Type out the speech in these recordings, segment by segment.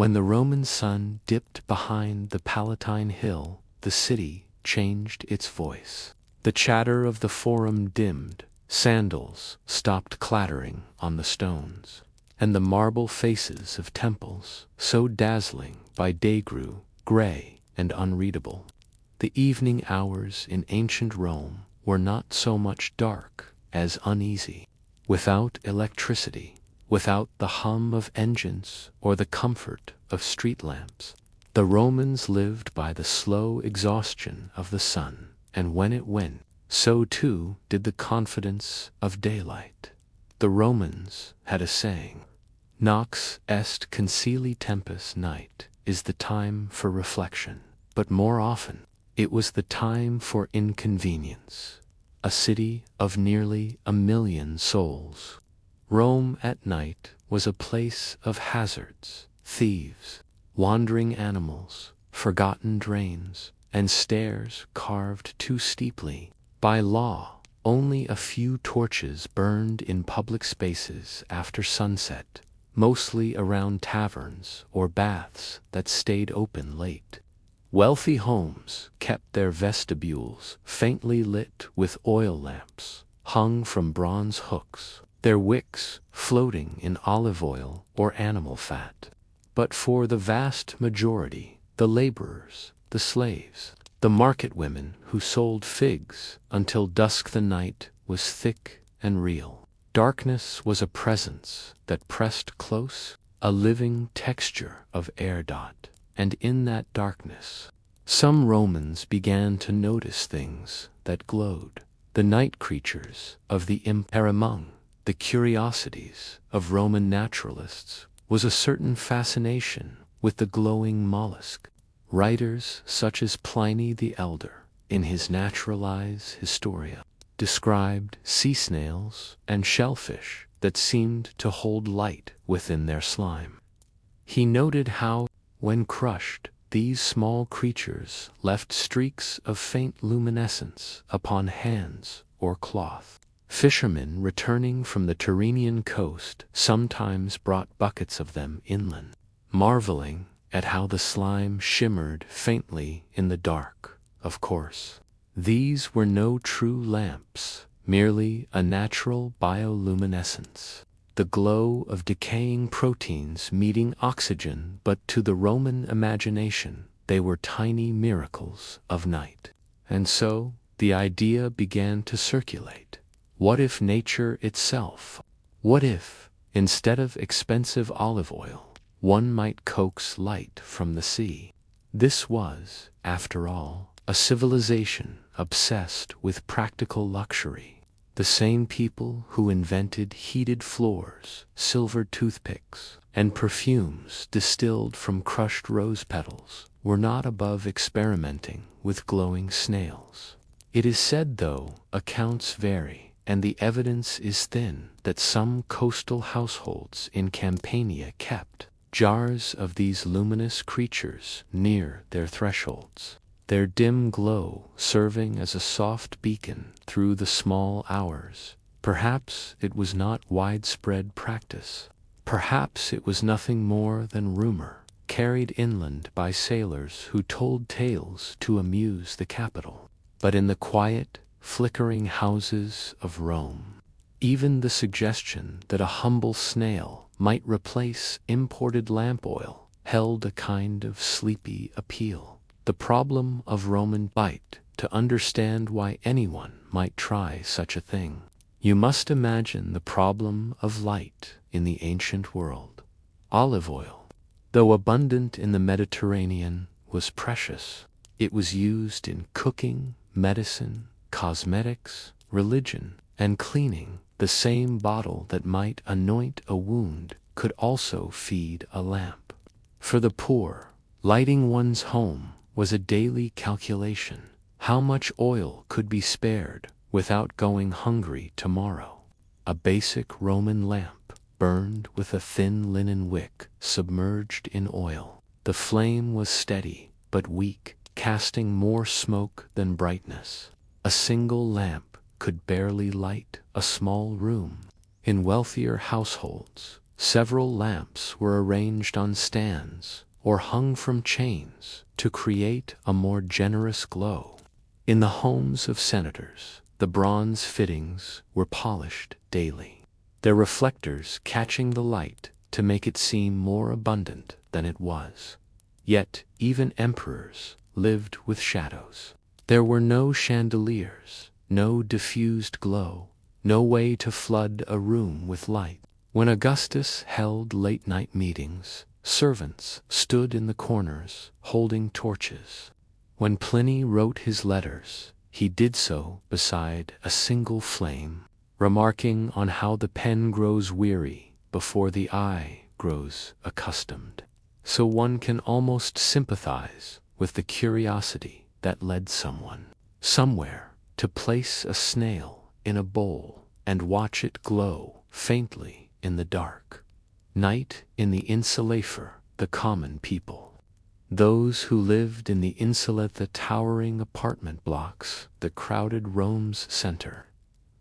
When the Roman sun dipped behind the Palatine hill, the city changed its voice. The chatter of the forum dimmed, sandals stopped clattering on the stones, and the marble faces of temples, so dazzling by day, grew gray and unreadable. The evening hours in ancient Rome were not so much dark as uneasy. Without electricity, without the hum of engines or the comfort of street lamps, the Romans lived by the slow exhaustion of the sun, and when it went, so too did the confidence of daylight. The Romans had a saying, "Nox est concili tempus." Night is the time for reflection, but more often it was the time for inconvenience. A city of nearly 1,000,000 souls, Rome at night was a place of hazards, thieves, wandering animals, forgotten drains, and stairs carved too steeply. By law, only a few torches burned in public spaces after sunset, mostly around taverns or baths that stayed open late. Wealthy homes kept their vestibules faintly lit with oil lamps hung from bronze hooks, their wicks floating in olive oil or animal fat. But for the vast majority, the laborers, the slaves, the market women who sold figs until dusk, the night was thick and real. Darkness was a presence that pressed close, a living texture of air. And in that darkness, some Romans began to notice things that glowed. The night creatures of the Empire. Among the curiosities of Roman naturalists was a certain fascination with the glowing mollusk. Writers such as Pliny the Elder, in his Naturalis Historia, described sea snails and shellfish that seemed to hold light within their slime. He noted how, when crushed, these small creatures left streaks of faint luminescence upon hands or cloth. Fishermen returning from the Tyrrhenian coast sometimes brought buckets of them inland, marveling at how the slime shimmered faintly in the dark. Of course, these were no true lamps, merely a natural bioluminescence, the glow of decaying proteins meeting oxygen, but to the Roman imagination they were tiny miracles of night. And so the idea began to circulate. What if nature itself? What if, instead of expensive olive oil, one might coax light from the sea? This was, after all, a civilization obsessed with practical luxury. The same people who invented heated floors, silver toothpicks, and perfumes distilled from crushed rose petals were not above experimenting with glowing snails. It is said, though accounts vary, and the evidence is thin, that some coastal households in Campania kept jars of these luminous creatures near their thresholds, their dim glow serving as a soft beacon through the small hours. Perhaps it was not widespread practice. Perhaps it was nothing more than rumor, carried inland by sailors who told tales to amuse the capital. But in the quiet, flickering houses of Rome, even the suggestion that a humble snail might replace imported lamp oil held a kind of sleepy appeal. The problem of Roman light, to understand why anyone might try such a thing. You must imagine the problem of light in the ancient world. Olive oil, though abundant in the Mediterranean, was precious. It was used in cooking, medicine, cosmetics, religion, and cleaning. The same bottle that might anoint a wound could also feed a lamp. For the poor, lighting one's home was a daily calculation. How much oil could be spared without going hungry tomorrow? A basic Roman lamp burned with a thin linen wick submerged in oil. The flame was steady but weak, casting more smoke than brightness. A single lamp could barely light a small room. In wealthier households, Several lamps were arranged on stands or hung from chains to create a more generous glow. In the homes of senators, the bronze fittings were polished daily, their reflectors catching the light to make it seem more abundant than it was. Yet even emperors lived with shadows. There were no chandeliers, no diffused glow, no way to flood a room with light. When Augustus held late-night meetings, servants stood in the corners holding torches. When Pliny wrote his letters, he did so beside a single flame, remarking on how the pen grows weary before the eye grows accustomed. So one can almost sympathize with the curiosity that led someone, somewhere, to place a snail in a bowl and watch it glow faintly in the dark. Night in the insulae for the common people. Those who lived in the insula, the towering apartment blocks that crowded Rome's center.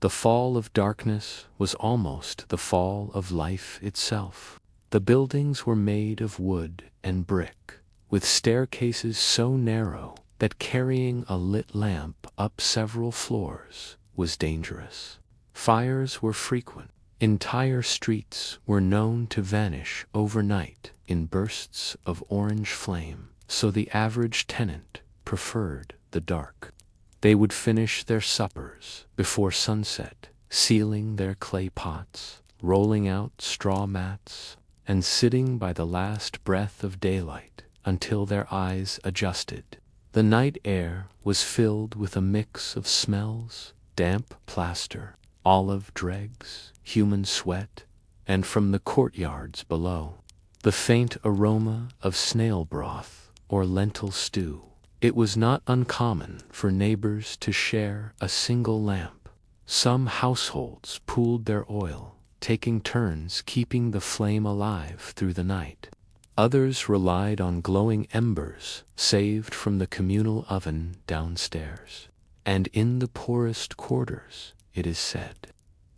The fall of darkness was almost the fall of life itself. The buildings were made of wood and brick, with staircases so narrow that carrying a lit lamp up several floors was dangerous. Fires were frequent. Entire streets were known to vanish overnight in bursts of orange flame, so the average tenant preferred the dark. They would finish their suppers before sunset, sealing their clay pots, rolling out straw mats, and sitting by the last breath of daylight until their eyes adjusted. The night air was filled with a mix of smells: damp plaster, olive dregs, human sweat, and from the courtyards below, the faint aroma of snail broth or lentil stew. It was not uncommon for neighbors to share a single lamp. Some households pooled their oil, taking turns keeping the flame alive through the night. Others relied on glowing embers saved from the communal oven downstairs. And in the poorest quarters, it is said,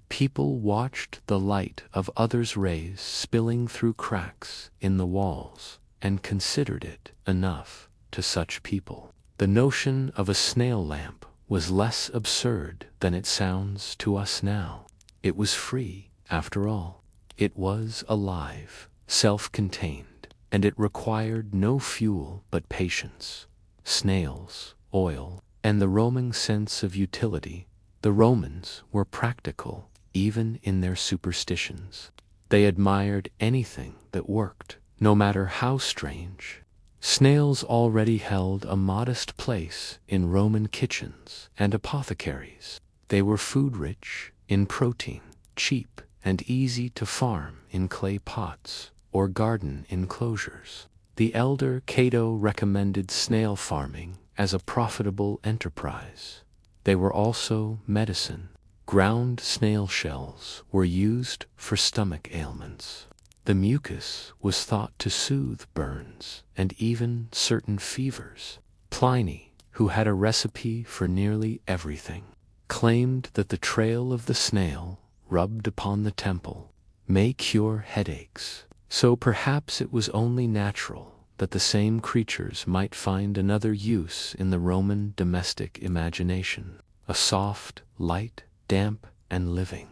people watched the light of others' rays spilling through cracks in the walls and considered it enough to such people. The notion of a snail lamp was less absurd than it sounds to us now. It was free, after all. It was alive, self-contained, and it required no fuel but patience, snails, oil, and the Roman sense of utility. The Romans were practical, even in their superstitions. They admired anything that worked, no matter how strange. Snails already held a modest place in Roman kitchens and apothecaries. They were food-rich in protein, cheap and easy to farm in clay pots or garden enclosures. The elder Cato recommended snail farming as a profitable enterprise. They were also medicine. Ground snail shells were used for stomach ailments. The mucus was thought to soothe burns and even certain fevers. Pliny, who had a recipe for nearly everything, claimed that the trail of the snail, rubbed upon the temple, may cure headaches. So perhaps it was only natural that the same creatures might find another use in the Roman domestic imagination, a soft, light, damp, and living,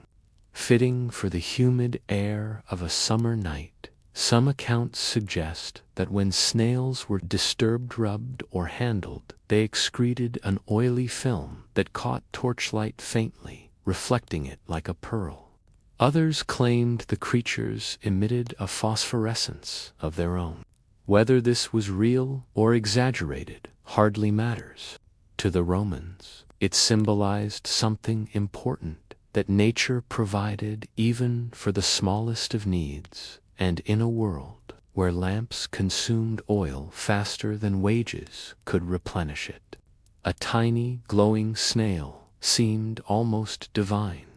fitting for the humid air of a summer night. Some accounts suggest that when snails were disturbed, rubbed, or handled, they excreted an oily film that caught torchlight faintly, reflecting it like a pearl. Others claimed the creatures emitted a phosphorescence of their own. Whether this was real or exaggerated hardly matters. To the Romans, it symbolized something important, that nature provided even for the smallest of needs, and in a world where lamps consumed oil faster than wages could replenish it, a tiny glowing snail seemed almost divine.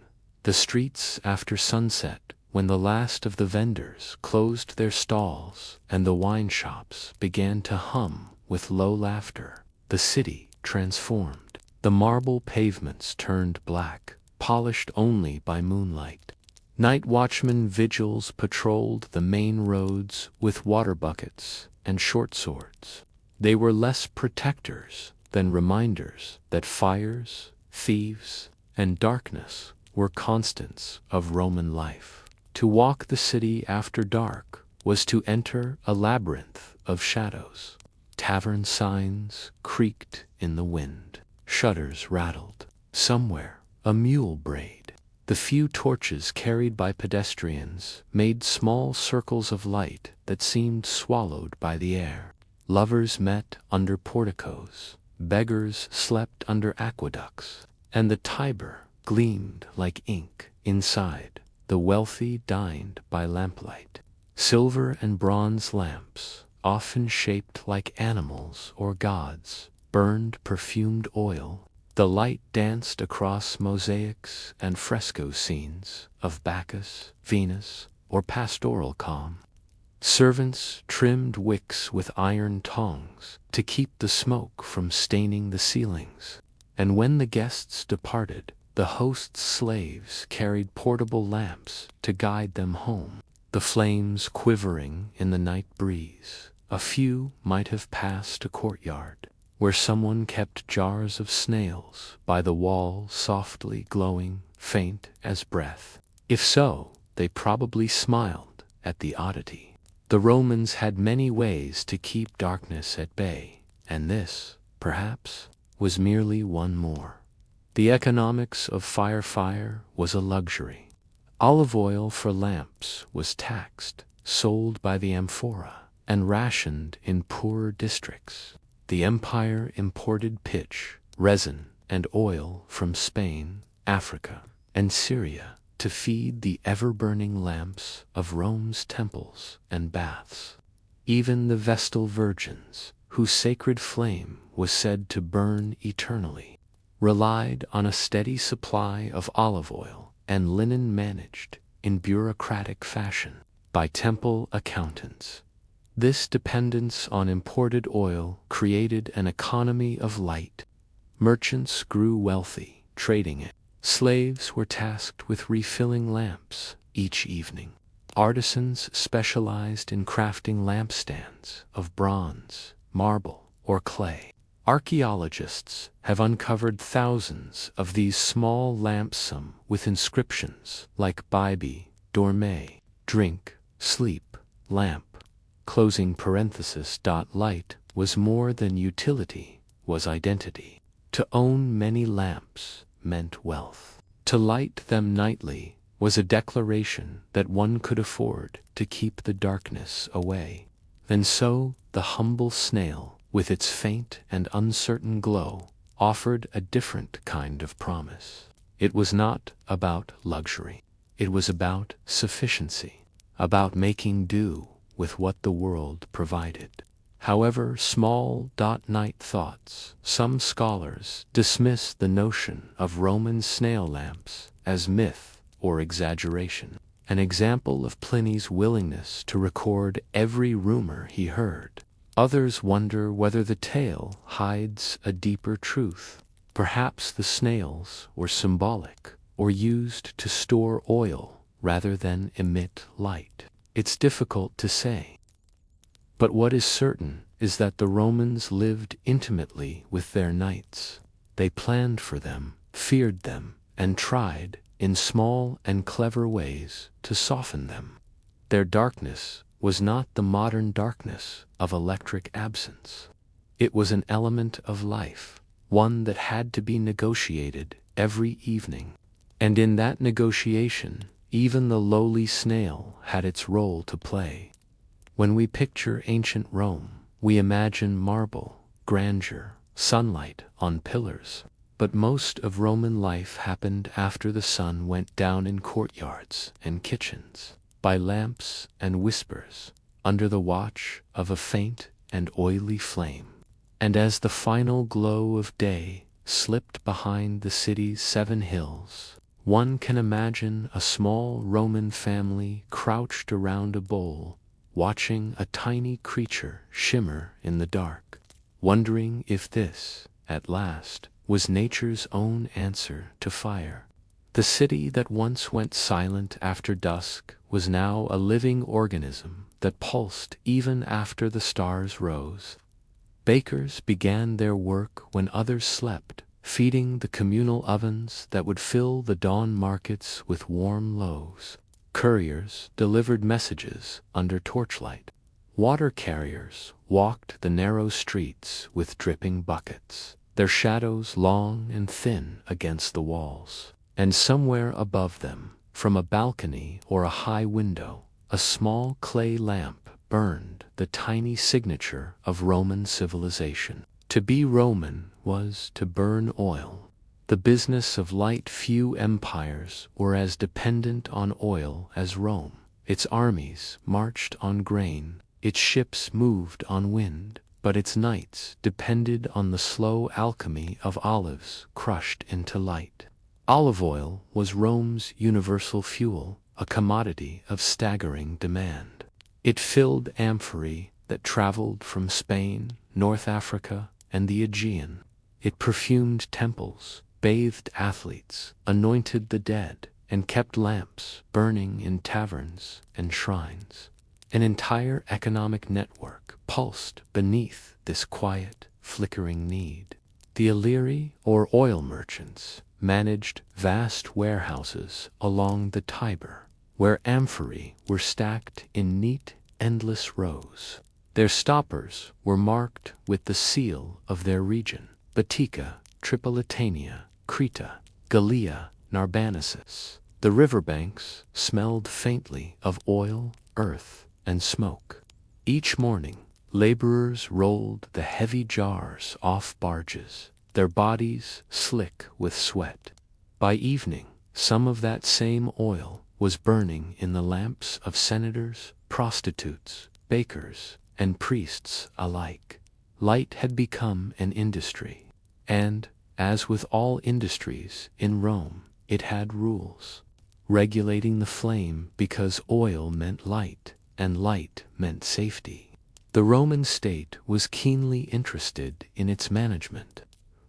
The streets after sunset, when the last of the vendors closed their stalls and the wine shops began to hum with low laughter, the city transformed. The marble pavements turned black, polished only by moonlight. Night watchmen vigils patrolled the main roads with water buckets and short swords. They were less protectors than reminders that fires, thieves, and darkness were constants of Roman life. To walk the city after dark was to enter a labyrinth of shadows. Tavern signs creaked in the wind. Shutters rattled. Somewhere, a mule brayed. The few torches carried by pedestrians made small circles of light that seemed swallowed by the air. Lovers met under porticos. Beggars slept under aqueducts. And the Tiber gleamed like ink inside. The wealthy dined by lamplight. Silver and bronze lamps, often shaped like animals or gods, burned perfumed oil. The light danced across mosaics and fresco scenes of Bacchus, Venus, or pastoral calm. Servants trimmed wicks with iron tongs to keep the smoke from staining the ceilings. And when the guests departed, the host's slaves carried portable lamps to guide them home. The flames quivering in the night breeze. A few might have passed a courtyard, where someone kept jars of snails by the wall softly glowing, faint as breath. If so, they probably smiled at the oddity. The Romans had many ways to keep darkness at bay, and this, perhaps, was merely one more. The economics of fire was a luxury. Olive oil for lamps was taxed, sold by the amphora, and rationed in poorer districts. The empire imported pitch, resin, and oil from Spain, Africa, and Syria to feed the ever-burning lamps of Rome's temples and baths. Even the Vestal virgins, whose sacred flame was said to burn eternally, relied on a steady supply of olive oil and linen managed in bureaucratic fashion by temple accountants. This dependence on imported oil created an economy of light. Merchants grew wealthy, trading it. Slaves were tasked with refilling lamps each evening. Artisans specialized in crafting lampstands of bronze, marble, or clay. Archaeologists have uncovered thousands of these small lamps, some with inscriptions like Bibi, Dorme, drink, sleep, lamp. Closing parenthesis. Light was more than utility, was identity. To own many lamps meant wealth. To light them nightly was a declaration that one could afford to keep the darkness away. And so the humble snail, with its faint and uncertain glow, offered a different kind of promise. It was not about luxury. It was about sufficiency, about making do with what the world provided. However small. Night thoughts. Some scholars dismiss the notion of Roman snail lamps as myth or exaggeration, an example of Pliny's willingness to record every rumor he heard. Others wonder whether the tale hides a deeper truth. Perhaps the snails were symbolic or used to store oil rather than emit light. It's difficult to say. But what is certain is that the Romans lived intimately with their nights. They planned for them, feared them, and tried, in small and clever ways, to soften them. Their darkness was not the modern darkness of electric absence. It was an element of life, one that had to be negotiated every evening. And in that negotiation, even the lowly snail had its role to play. When we picture ancient Rome, we imagine marble, grandeur, sunlight on pillars. But most of Roman life happened after the sun went down in courtyards and kitchens, by lamps and whispers, under the watch of a faint and oily flame. And as the final glow of day slipped behind the city's 7 hills, one can imagine a small Roman family crouched around a bowl, watching a tiny creature shimmer in the dark, wondering if this, at last, was nature's own answer to fire. The city that once went silent after dusk was now a living organism that pulsed even after the stars rose. Bakers began their work when others slept, feeding the communal ovens that would fill the dawn markets with warm loaves. Couriers delivered messages under torchlight. Water carriers walked the narrow streets with dripping buckets, their shadows long and thin against the walls. And somewhere above them, from a balcony or a high window, a small clay lamp burned the tiny signature of Roman civilization. To be Roman was to burn oil. The business of light few empires were as dependent on oil as Rome. Its armies marched on grain, its ships moved on wind, but its nights depended on the slow alchemy of olives crushed into light. Olive oil was Rome's universal fuel, a commodity of staggering demand. It filled amphorae that traveled from Spain, North Africa, and the Aegean. It perfumed temples, bathed athletes, anointed the dead, and kept lamps burning in taverns and shrines. An entire economic network pulsed beneath this quiet, flickering need. The Illyri, or oil merchants, managed vast warehouses along the Tiber, where amphorae were stacked in neat, endless rows. Their stoppers were marked with the seal of their region: Baetica, Tripolitania, Creta, Gallia, Narbonensis. The riverbanks smelled faintly of oil, earth, and smoke. Each morning, laborers rolled the heavy jars off barges, their bodies slick with sweat. By evening, some of that same oil was burning in the lamps of senators, prostitutes, bakers, and priests alike. Light had become an industry, and, as with all industries in Rome, it had rules, regulating the flame because oil meant light, and light meant safety. The Roman state was keenly interested in its management.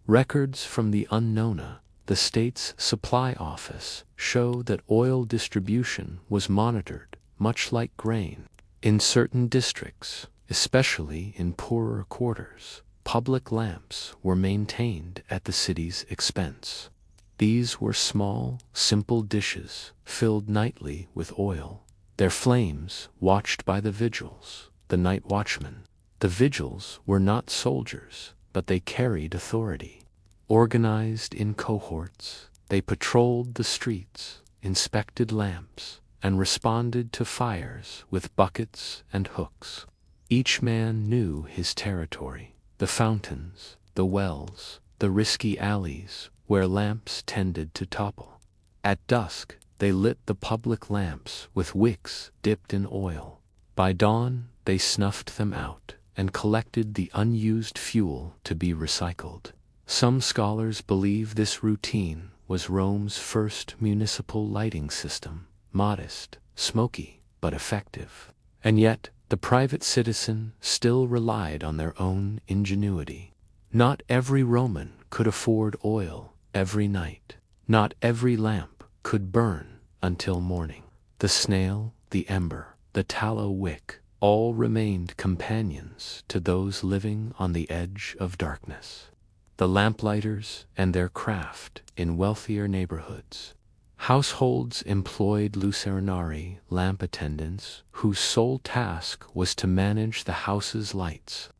Records from the Unknowna, the state's supply office, show that oil distribution was monitored, much like grain. In certain districts, especially in poorer quarters, public lamps were maintained at the city's expense. These were small, simple dishes filled nightly with oil, their flames watched by the vigils, the night watchmen. The vigils were not soldiers, but they carried authority. Organized in cohorts, they patrolled the streets, inspected lamps, and responded to fires with buckets and hooks. Each man knew his territory: the fountains, the wells, the risky alleys where lamps tended to topple. At dusk, they lit the public lamps with wicks dipped in oil. By dawn, they snuffed them out and collected the unused fuel to be recycled. Some scholars believe this routine was Rome's first municipal lighting system, modest, smoky, but effective. And yet, the private citizen still relied on their own ingenuity. Not every Roman could afford oil every night. Not every lamp could burn until morning. The snail, the ember, the tallow wick, all remained companions to those living on the edge of darkness. The lamplighters and their craft in wealthier neighborhoods. Households employed lucernari, lamp attendants, whose sole task was to manage the house's lights.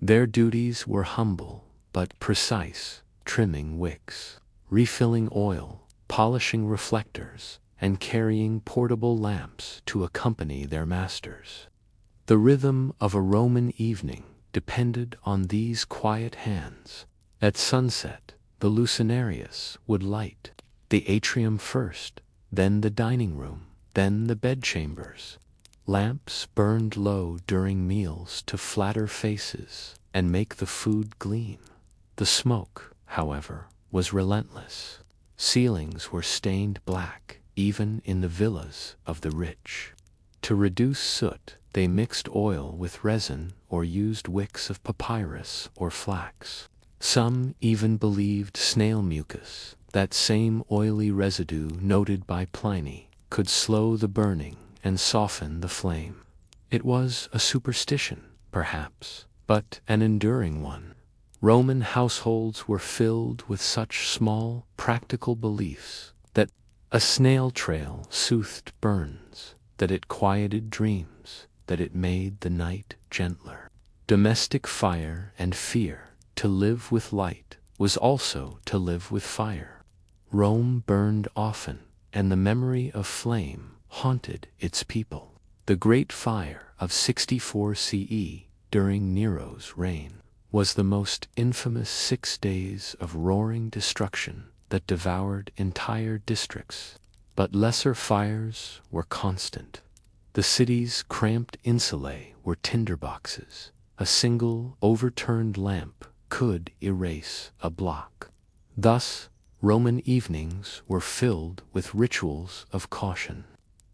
Their duties were humble but precise: trimming wicks, refilling oil, polishing reflectors, and carrying portable lamps to accompany their masters. The rhythm of a Roman evening depended on these quiet hands. At sunset, the lucernarius would light the atrium first, then the dining room, then the bedchambers. Lamps burned low during meals to flatter faces and make the food gleam. The smoke, however, was relentless. Ceilings were stained black, even in the villas of the rich. To reduce soot, they mixed oil with resin or used wicks of papyrus or flax. Some even believed snail mucus, that same oily residue noted by Pliny, could slow the burning and soften the flame. It was a superstition, perhaps, but an enduring one. Roman households were filled with such small, practical beliefs that a snail trail soothed burns, that it quieted dreams, that it made the night gentler. Domestic fire and fear, to live with light, was also to live with fire. Rome burned often, and the memory of flame haunted its people. The Great Fire of 64 CE, during Nero's reign, was the most infamous 6 days of roaring destruction that devoured entire districts. But lesser fires were constant. The city's cramped insulae were tinderboxes. A single overturned lamp could erase a block. Thus, Roman evenings were filled with rituals of caution.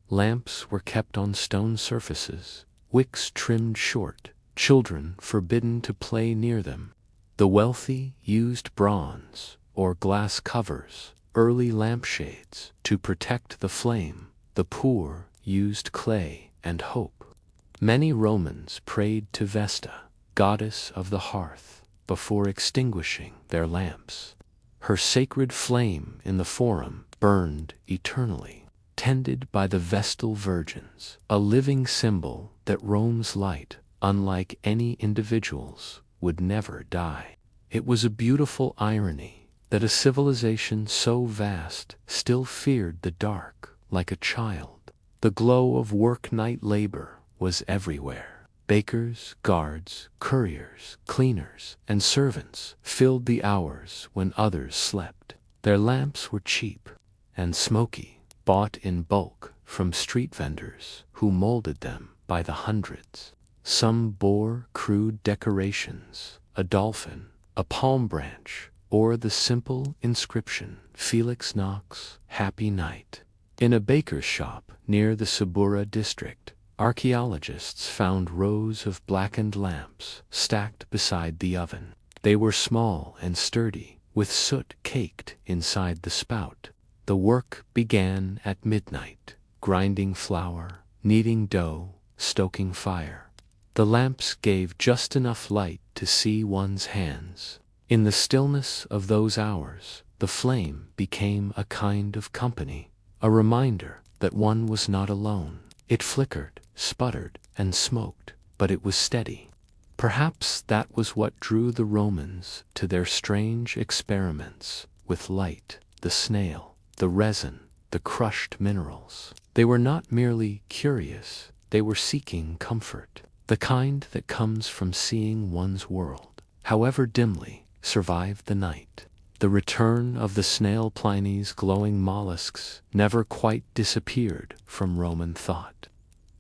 Lamps were kept on stone surfaces, wicks trimmed short, children forbidden to play near them. The wealthy used bronze or glass covers, early lampshades, to protect the flame. The poor used clay and hope. Many Romans prayed to Vesta, goddess of the hearth, before extinguishing their lamps. Her sacred flame in the Forum burned eternally, tended by the Vestal virgins, a living symbol that Rome's light, unlike any individual's, would never die. It was a beautiful irony that a civilization so vast still feared the dark like a child. The glow of work-night labor was everywhere. Bakers, guards, couriers, cleaners, and servants filled the hours when others slept. Their lamps were cheap and smoky, bought in bulk from street vendors who molded them by the hundreds. Some bore crude decorations, a dolphin, a palm branch, or the simple inscription, Felix Knox, Happy Night. In a baker's shop near the Subura district, archaeologists found rows of blackened lamps stacked beside the oven. They were small and sturdy, with soot caked inside the spout. The work began at midnight, grinding flour, kneading dough, stoking fire. The lamps gave just enough light to see one's hands. In the stillness of those hours, the flame became a kind of company, a reminder that one was not alone. It flickered, sputtered, and smoked, but it was steady. Perhaps that was what drew the Romans to their strange experiments with light, the snail, the resin, the crushed minerals. They were not merely curious, they were seeking comfort, the kind that comes from seeing one's world, however dimly, survive the night. The return of the snail. Pliny's glowing mollusks never quite disappeared from Roman thought.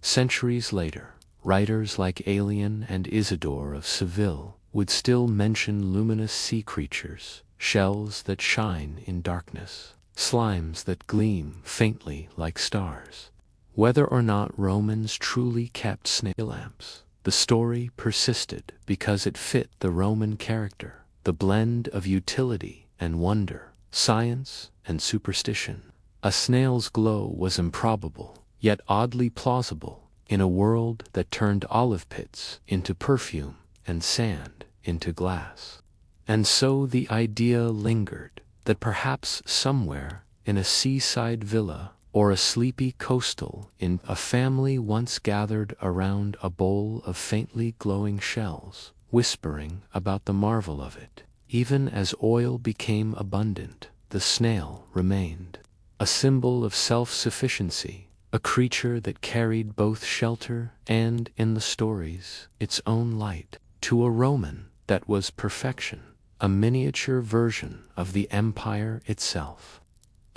Centuries later, writers like Aelian and Isidore of Seville would still mention luminous sea creatures, shells that shine in darkness, slimes that gleam faintly like stars. Whether or not Romans truly kept snail lamps, the story persisted because it fit the Roman character, the blend of utility and wonder, science and superstition. A snail's glow was improbable, yet oddly plausible, in a world that turned olive pits into perfume and sand into glass. And so the idea lingered that perhaps somewhere in a seaside villa or a sleepy coastal inn, a family once gathered around a bowl of faintly glowing shells, whispering about the marvel of it. Even as oil became abundant, the snail remained, a symbol of self-sufficiency, a creature that carried both shelter and, in the stories, its own light. To a Roman, that was perfection, a miniature version of the empire itself.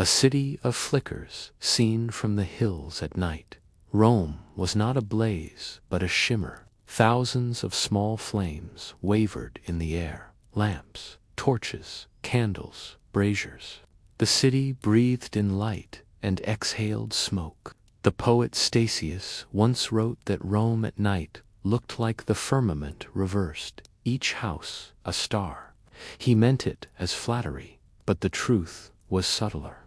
A city of flickers seen from the hills at night. Rome was not a blaze, but a shimmer. Thousands of small flames wavered in the air. Lamps, torches, candles, braziers. The city breathed in light and exhaled smoke. The poet Statius once wrote that Rome at night looked like the firmament reversed, each house a star. He meant it as flattery, but the truth was subtler.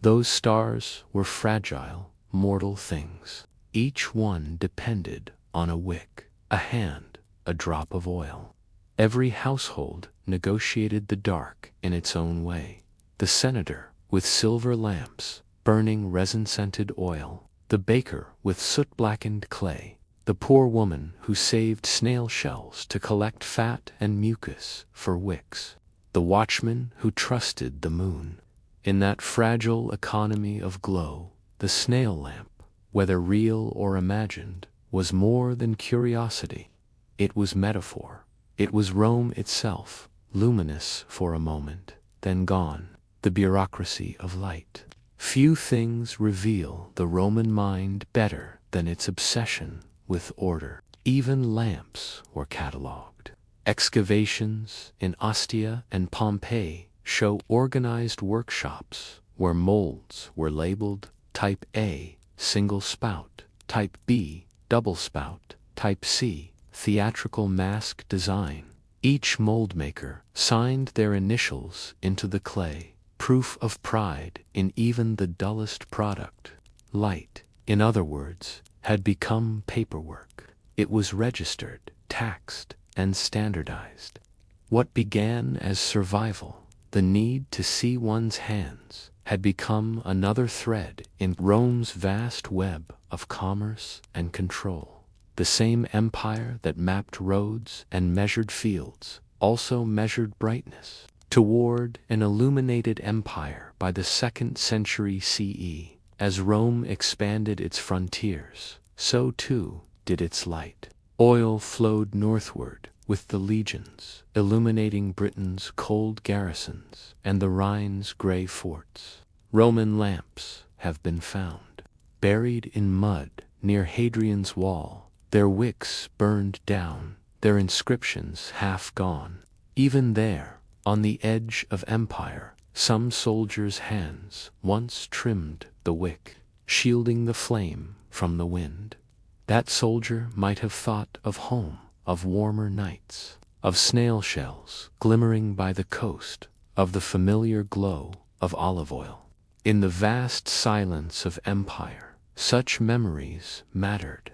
Those stars were fragile, mortal things. Each one depended on a wick, a hand, a drop of oil. Every household negotiated the dark in its own way. The senator with silver lamps, burning resin-scented oil. The baker with soot-blackened clay. The poor woman who saved snail shells to collect fat and mucus for wicks. The watchman who trusted the moon. In that fragile economy of glow, the snail lamp, whether real or imagined, was more than curiosity. It was metaphor. It was Rome itself, luminous for a moment, then gone, the bureaucracy of light. Few things reveal the Roman mind better than its obsession with order. Even lamps were catalogued. Excavations in Ostia and Pompeii show organized workshops where molds were labeled Type A, single spout, Type B, double spout, Type C, theatrical mask design. Each mold maker signed their initials into the clay, proof of pride in even the dullest product. Light, in other words, had become paperwork. It was registered, taxed, and standardized. What began as survival, the need to see one's hands, had become another thread in Rome's vast web of commerce and control. The same empire that mapped roads and measured fields also measured brightness. Toward an illuminated empire by the 2nd century CE, as Rome expanded its frontiers, so too did its light. Oil flowed northward with the legions, illuminating Britain's cold garrisons and the Rhine's gray forts. Roman lamps have been found, buried in mud near Hadrian's wall, their wicks burned down, their inscriptions half gone. Even there, on the edge of empire, some soldier's hands once trimmed the wick, shielding the flame from the wind. That soldier might have thought of home, of warmer nights, of snail shells glimmering by the coast, of the familiar glow of olive oil. In the vast silence of empire, such memories mattered,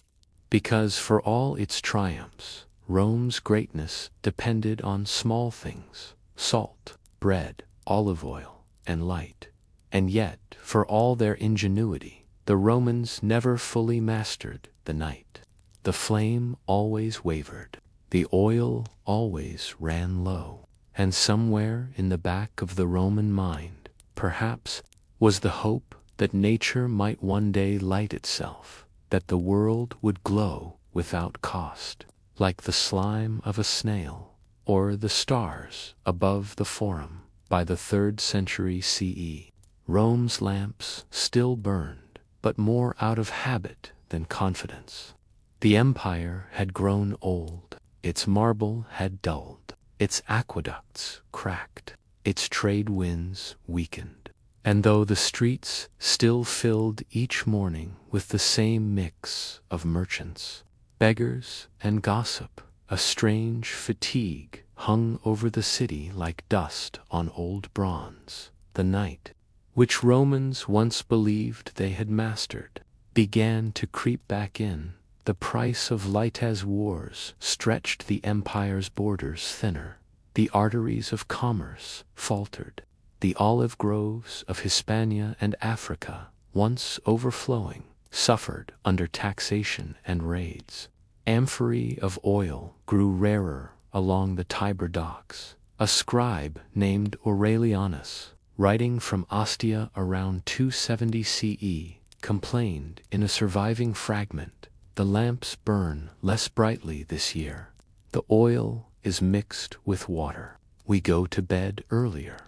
because for all its triumphs, Rome's greatness depended on small things: salt, bread, olive oil, and light. And yet, for all their ingenuity, the Romans never fully mastered the night. The flame always wavered, the oil always ran low, and somewhere in the back of the Roman mind, perhaps, was the hope that nature might one day light itself, that the world would glow without cost, like the slime of a snail, or the stars above the Forum. By the 3rd century CE, Rome's lamps still burned, but more out of habit than confidence. The empire had grown old, its marble had dulled, its aqueducts cracked, its trade winds weakened. And though the streets still filled each morning with the same mix of merchants, beggars, and gossip, a strange fatigue hung over the city like dust on old bronze. The night, which Romans once believed they had mastered, began to creep back in. The price of light as wars stretched the empire's borders thinner. The arteries of commerce faltered. The olive groves of Hispania and Africa, once overflowing, suffered under taxation and raids. Amphorae of oil grew rarer along the Tiber docks. A scribe named Aurelianus, writing from Ostia around 270 CE, complained in a surviving fragment, "The lamps burn less brightly this year. The oil is mixed with water. We go to bed earlier."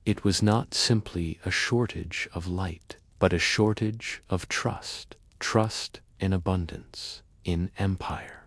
It was not simply a shortage of light, but a shortage of trust, trust in abundance, in empire,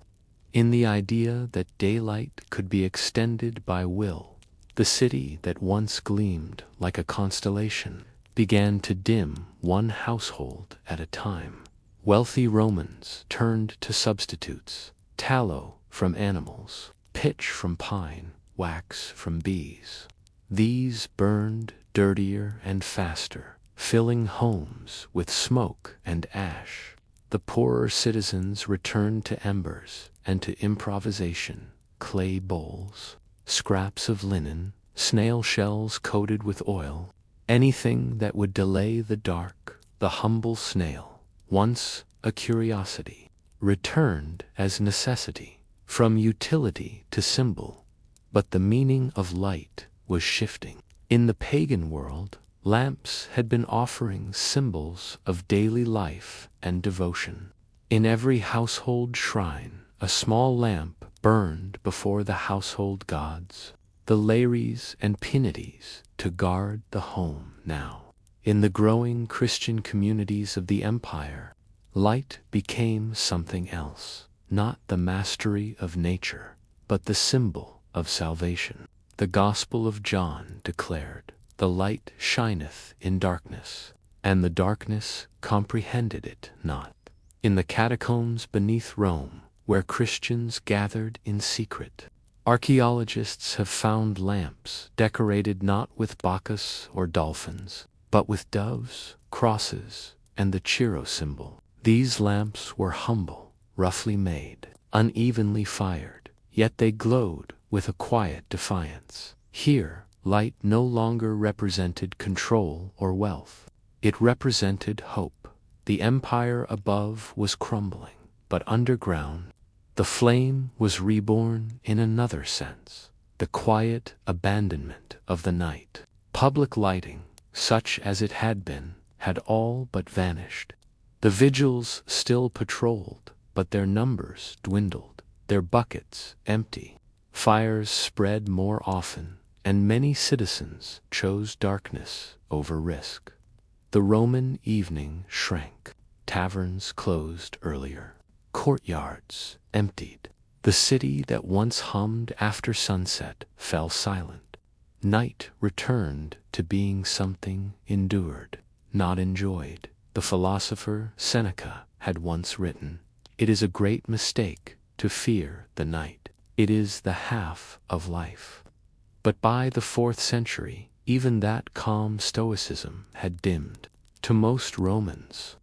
in the idea that daylight could be extended by will. The city that once gleamed like a constellation began to dim one household at a time. Wealthy Romans turned to substitutes: tallow from animals, pitch from pine, wax from bees. These burned dirtier and faster, filling homes with smoke and ash. The poorer citizens returned to embers and to improvisation, clay bowls, scraps of linen, snail shells coated with oil, anything that would delay the dark. The humble snail, once a curiosity, returned as necessity, from utility to symbol. But the meaning of light was shifting. In the pagan world, lamps had been offerings, symbols of daily life and devotion. In every household shrine, a small lamp burned before the household gods, the Lares and Peonies, to guard the home. Now, in the growing Christian communities of the empire, light became something else, not the mastery of nature, but the symbol of salvation. The Gospel of John declared, "The light shineth in darkness, and the darkness comprehended it not." In the catacombs beneath Rome, where Christians gathered in secret, archaeologists have found lamps decorated not with Bacchus or dolphins, but with doves, crosses, and the Chi symbol. These lamps were humble, roughly made, unevenly fired, yet they glowed with a quiet defiance. Here, light no longer represented control or wealth. It represented hope. The empire above was crumbling, but underground, the flame was reborn in another sense, the quiet abandonment of the night. Public lighting, such as it had been, had all but vanished. The vigils still patrolled, but their numbers dwindled, their buckets empty. Fires spread more often, and many citizens chose darkness over risk. The Roman evening shrank. Taverns closed earlier. Courtyards emptied. The city that once hummed after sunset fell silent. Night returned to being something endured, not enjoyed. The philosopher Seneca had once written, "It is a great mistake to fear the night. It is the half of life." But by the 4th century, even that calm stoicism had dimmed. To most Romans,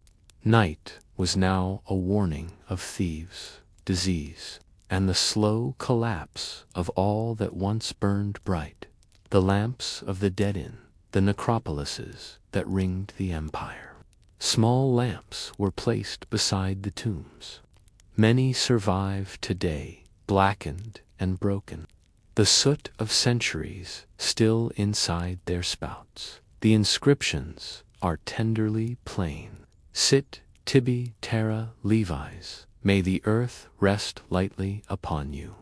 night was now a warning of thieves, disease, and the slow collapse of all that once burned bright. The lamps of the dead inn, the necropolises that ringed the empire. Small lamps were placed beside the tombs. Many survive today, blackened and broken, the soot of centuries still inside their spouts. The inscriptions are tenderly plain. Sit tibi terra levis, may the earth rest lightly upon you.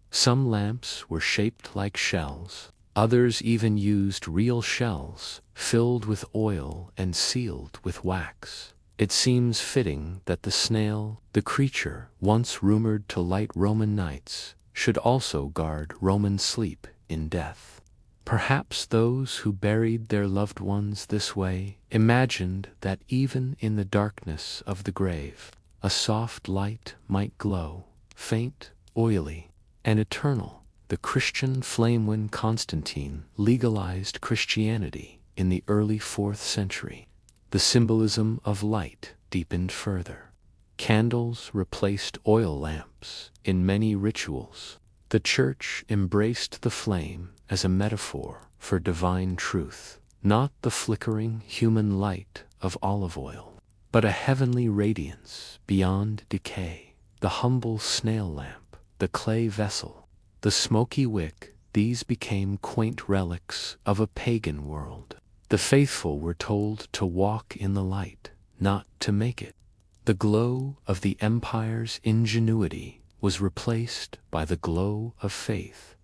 Some lamps were shaped like shells, others even used real shells, filled with oil and sealed with wax. It seems fitting that the snail, the creature once rumored to light Roman nights, should also guard Roman sleep in death. Perhaps those who buried their loved ones this way imagined that even in the darkness of the grave, a soft light might glow, faint, oily, and eternal. The Christian flame. When Constantine legalized Christianity in the early 4th century, the symbolism of light deepened further. Candles replaced oil lamps in many rituals. The Church embraced the flame as a metaphor for divine truth, not the flickering human light of olive oil, but a heavenly radiance beyond decay. The humble snail lamp, the clay vessel, the smoky wick, these became quaint relics of a pagan world. The faithful were told to walk in the light, not to make it. The glow of the empire's ingenuity was replaced by the glow of faith.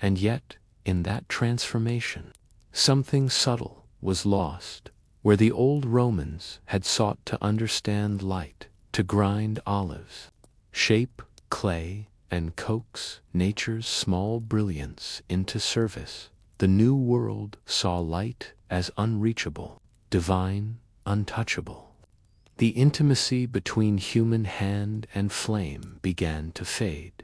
And yet, in that transformation, something subtle was lost. Where the old Romans had sought to understand light, to grind olives, shape clay, and coax nature's small brilliance into service, the New World saw light as unreachable, divine, untouchable. The intimacy between human hand and flame began to fade.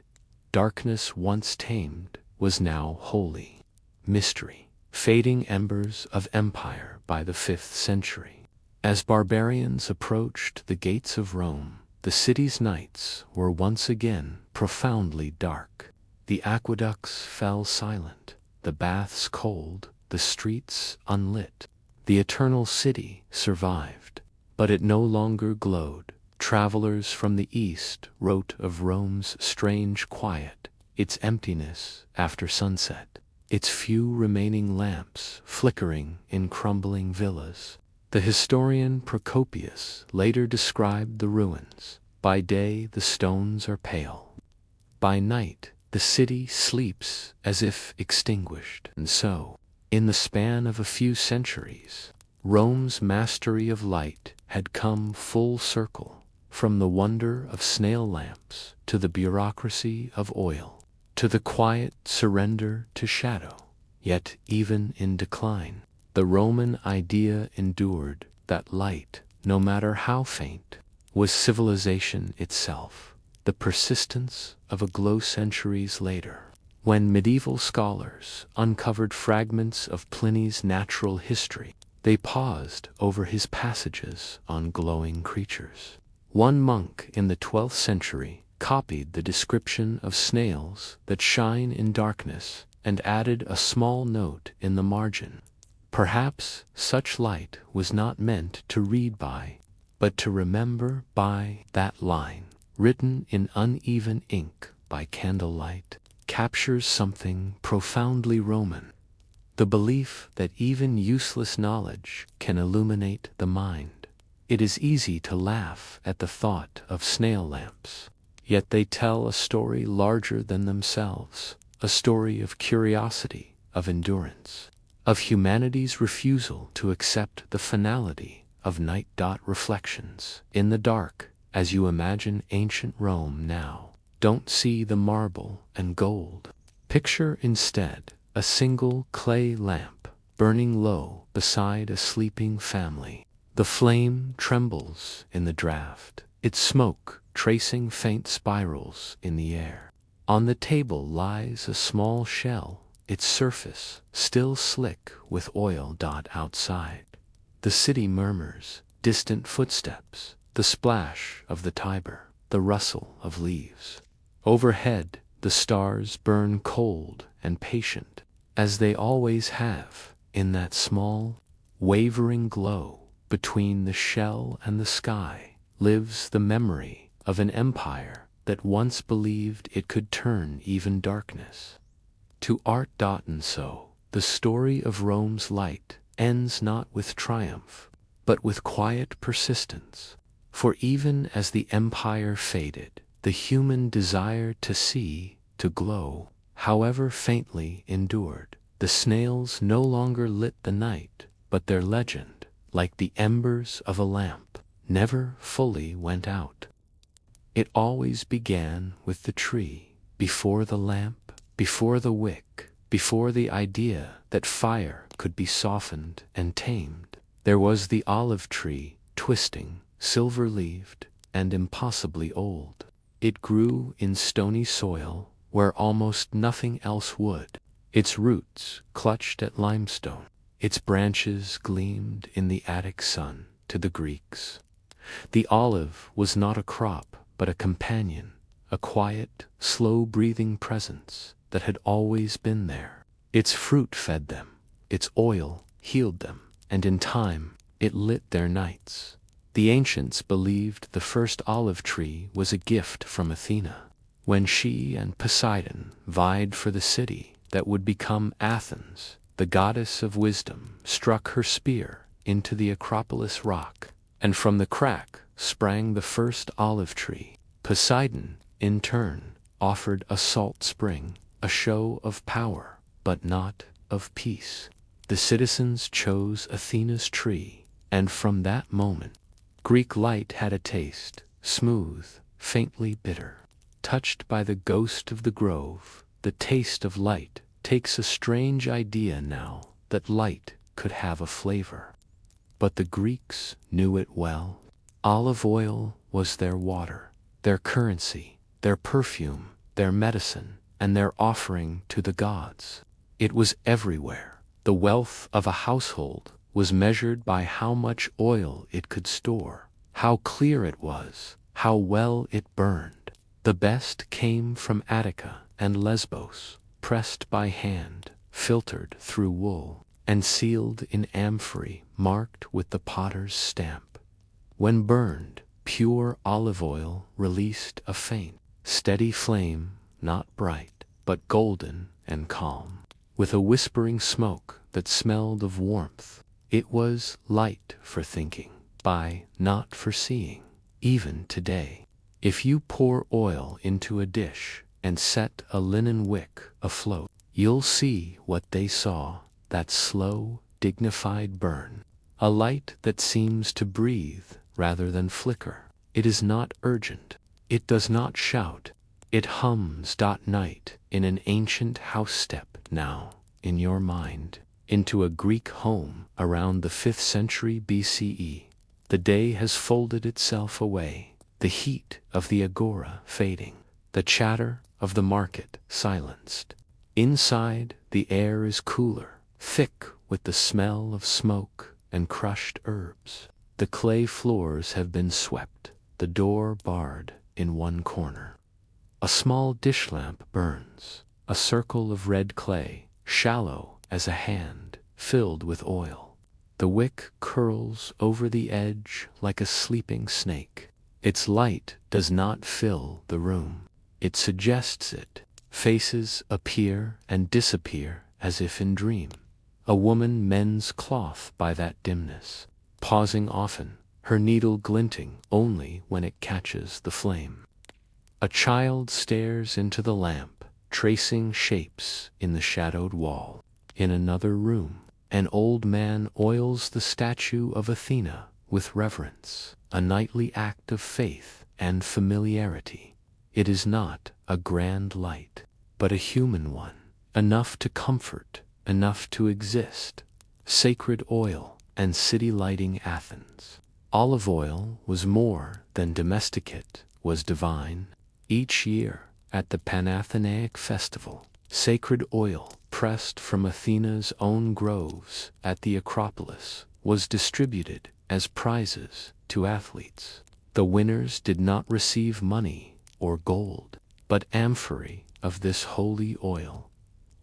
Darkness once tamed was now holy. Mystery, fading embers of empire by the 5th century. As barbarians approached the gates of Rome, the city's nights were once again profoundly dark. The aqueducts fell silent, the baths cold, the streets unlit. The eternal city survived, but it no longer glowed. Travelers from the east wrote of Rome's strange quiet, its emptiness after sunset, its few remaining lamps flickering in crumbling villas. The historian Procopius later described the ruins. By day the stones are pale. By night the city sleeps as if extinguished. And so, in the span of a few centuries, Rome's mastery of light had come full circle, from the wonder of snail lamps to the bureaucracy of oil, to the quiet surrender to shadow. Yet even in decline, the Roman idea endured that light, no matter how faint, was civilization itself, the persistence of a glow centuries later. When medieval scholars uncovered fragments of Pliny's natural history, they paused over his passages on glowing creatures. One monk in the 12th century copied the description of snails that shine in darkness and added a small note in the margin. Perhaps such light was not meant to read by, but to remember by. That line, written in uneven ink by candlelight, captures something profoundly Roman. The belief that even useless knowledge can illuminate the mind. It is easy to laugh at the thought of snail lamps, yet they tell a story larger than themselves, a story of curiosity, of endurance, of humanity's refusal to accept the finality of night. Reflections. In the dark, as you imagine ancient Rome now, don't see the marble and gold. Picture instead a single clay lamp burning low beside a sleeping family. The flame trembles in the draught, its smoke tracing faint spirals in the air. On the table lies a small shell, its surface still slick with oil. Outside, the city murmurs, distant footsteps, the splash of the Tiber, the rustle of leaves. Overhead, the stars burn cold and patient, as they always have. In that small, wavering glow between the shell and the sky lives the memory of an empire that once believed it could turn even darkness to art. And so, the story of Rome's light ends not with triumph, but with quiet persistence. For even as the empire faded, the human desire to see, to glow, however faintly, endured. The snails no longer lit the night, but their legend, like the embers of a lamp, never fully went out. It always began with the tree, before the lamp, before the wick, before the idea that fire could be softened and tamed. There was the olive tree, twisting, silver-leaved, and impossibly old. It grew in stony soil where almost nothing else would. Its roots clutched at limestone. Its branches gleamed in the Attic sun. To the Greeks, the olive was not a crop, but a companion, a quiet, slow-breathing presence that had always been there. Its fruit fed them, its oil healed them, and in time it lit their nights. The ancients believed the first olive tree was a gift from Athena, when she and Poseidon vied for the city that would become Athens. The goddess of wisdom struck her spear into the Acropolis rock, and from the crack sprang the first olive tree. Poseidon, in turn, offered a salt spring, a show of power, but not of peace. The citizens chose Athena's tree, and from that moment, Greek light had a taste, smooth, faintly bitter. Touched by the ghost of the grove, the taste of light takes a strange idea now that light could have a flavor. But the Greeks knew it well. Olive oil was their water, their currency, their perfume, their medicine, and their offering to the gods. It was everywhere, The wealth of a household was measured by how much oil it could store, how clear it was, how well it burned. The best came from Attica and Lesbos, pressed by hand, filtered through wool, and sealed in amphorae marked with the potter's stamp. When burned, pure olive oil released a faint, steady flame, not bright, but golden and calm, with a whispering smoke that smelled of warmth. It was light for thinking, by not for seeing. Even today, if you pour oil into a dish and set a linen wick afloat, you'll see what they saw, that slow, dignified burn, a light that seems to breathe rather than flicker. It is not urgent. It does not shout. It hums. Night in an ancient house step now, in your mind, into a Greek home around the 5th century BCE. The day has folded itself away, the heat of the agora fading, the chatter of the market silenced. Inside, the air is cooler, thick with the smell of smoke and crushed herbs. The clay floors have been swept, the door barred in one corner. A small dish lamp burns, a circle of red clay, shallow as a hand, filled with oil. The wick curls over the edge like a sleeping snake. Its light does not fill the room. It suggests it. Faces appear and disappear as if in dream. A woman mends cloth by that dimness, pausing often, her needle glinting only when it catches the flame. A child stares into the lamp, tracing shapes in the shadowed wall. In another room, an old man oils the statue of Athena with reverence, a nightly act of faith and familiarity. It is not a grand light, but a human one, enough to comfort, enough to exist. Sacred oil and city lighting Athens. Olive oil was more than domesticate, was divine. Each year, at the Panathenaic festival, sacred oil, pressed from Athena's own groves at the Acropolis, was distributed as prizes to athletes. The winners did not receive money or gold, but amphorae of this holy oil.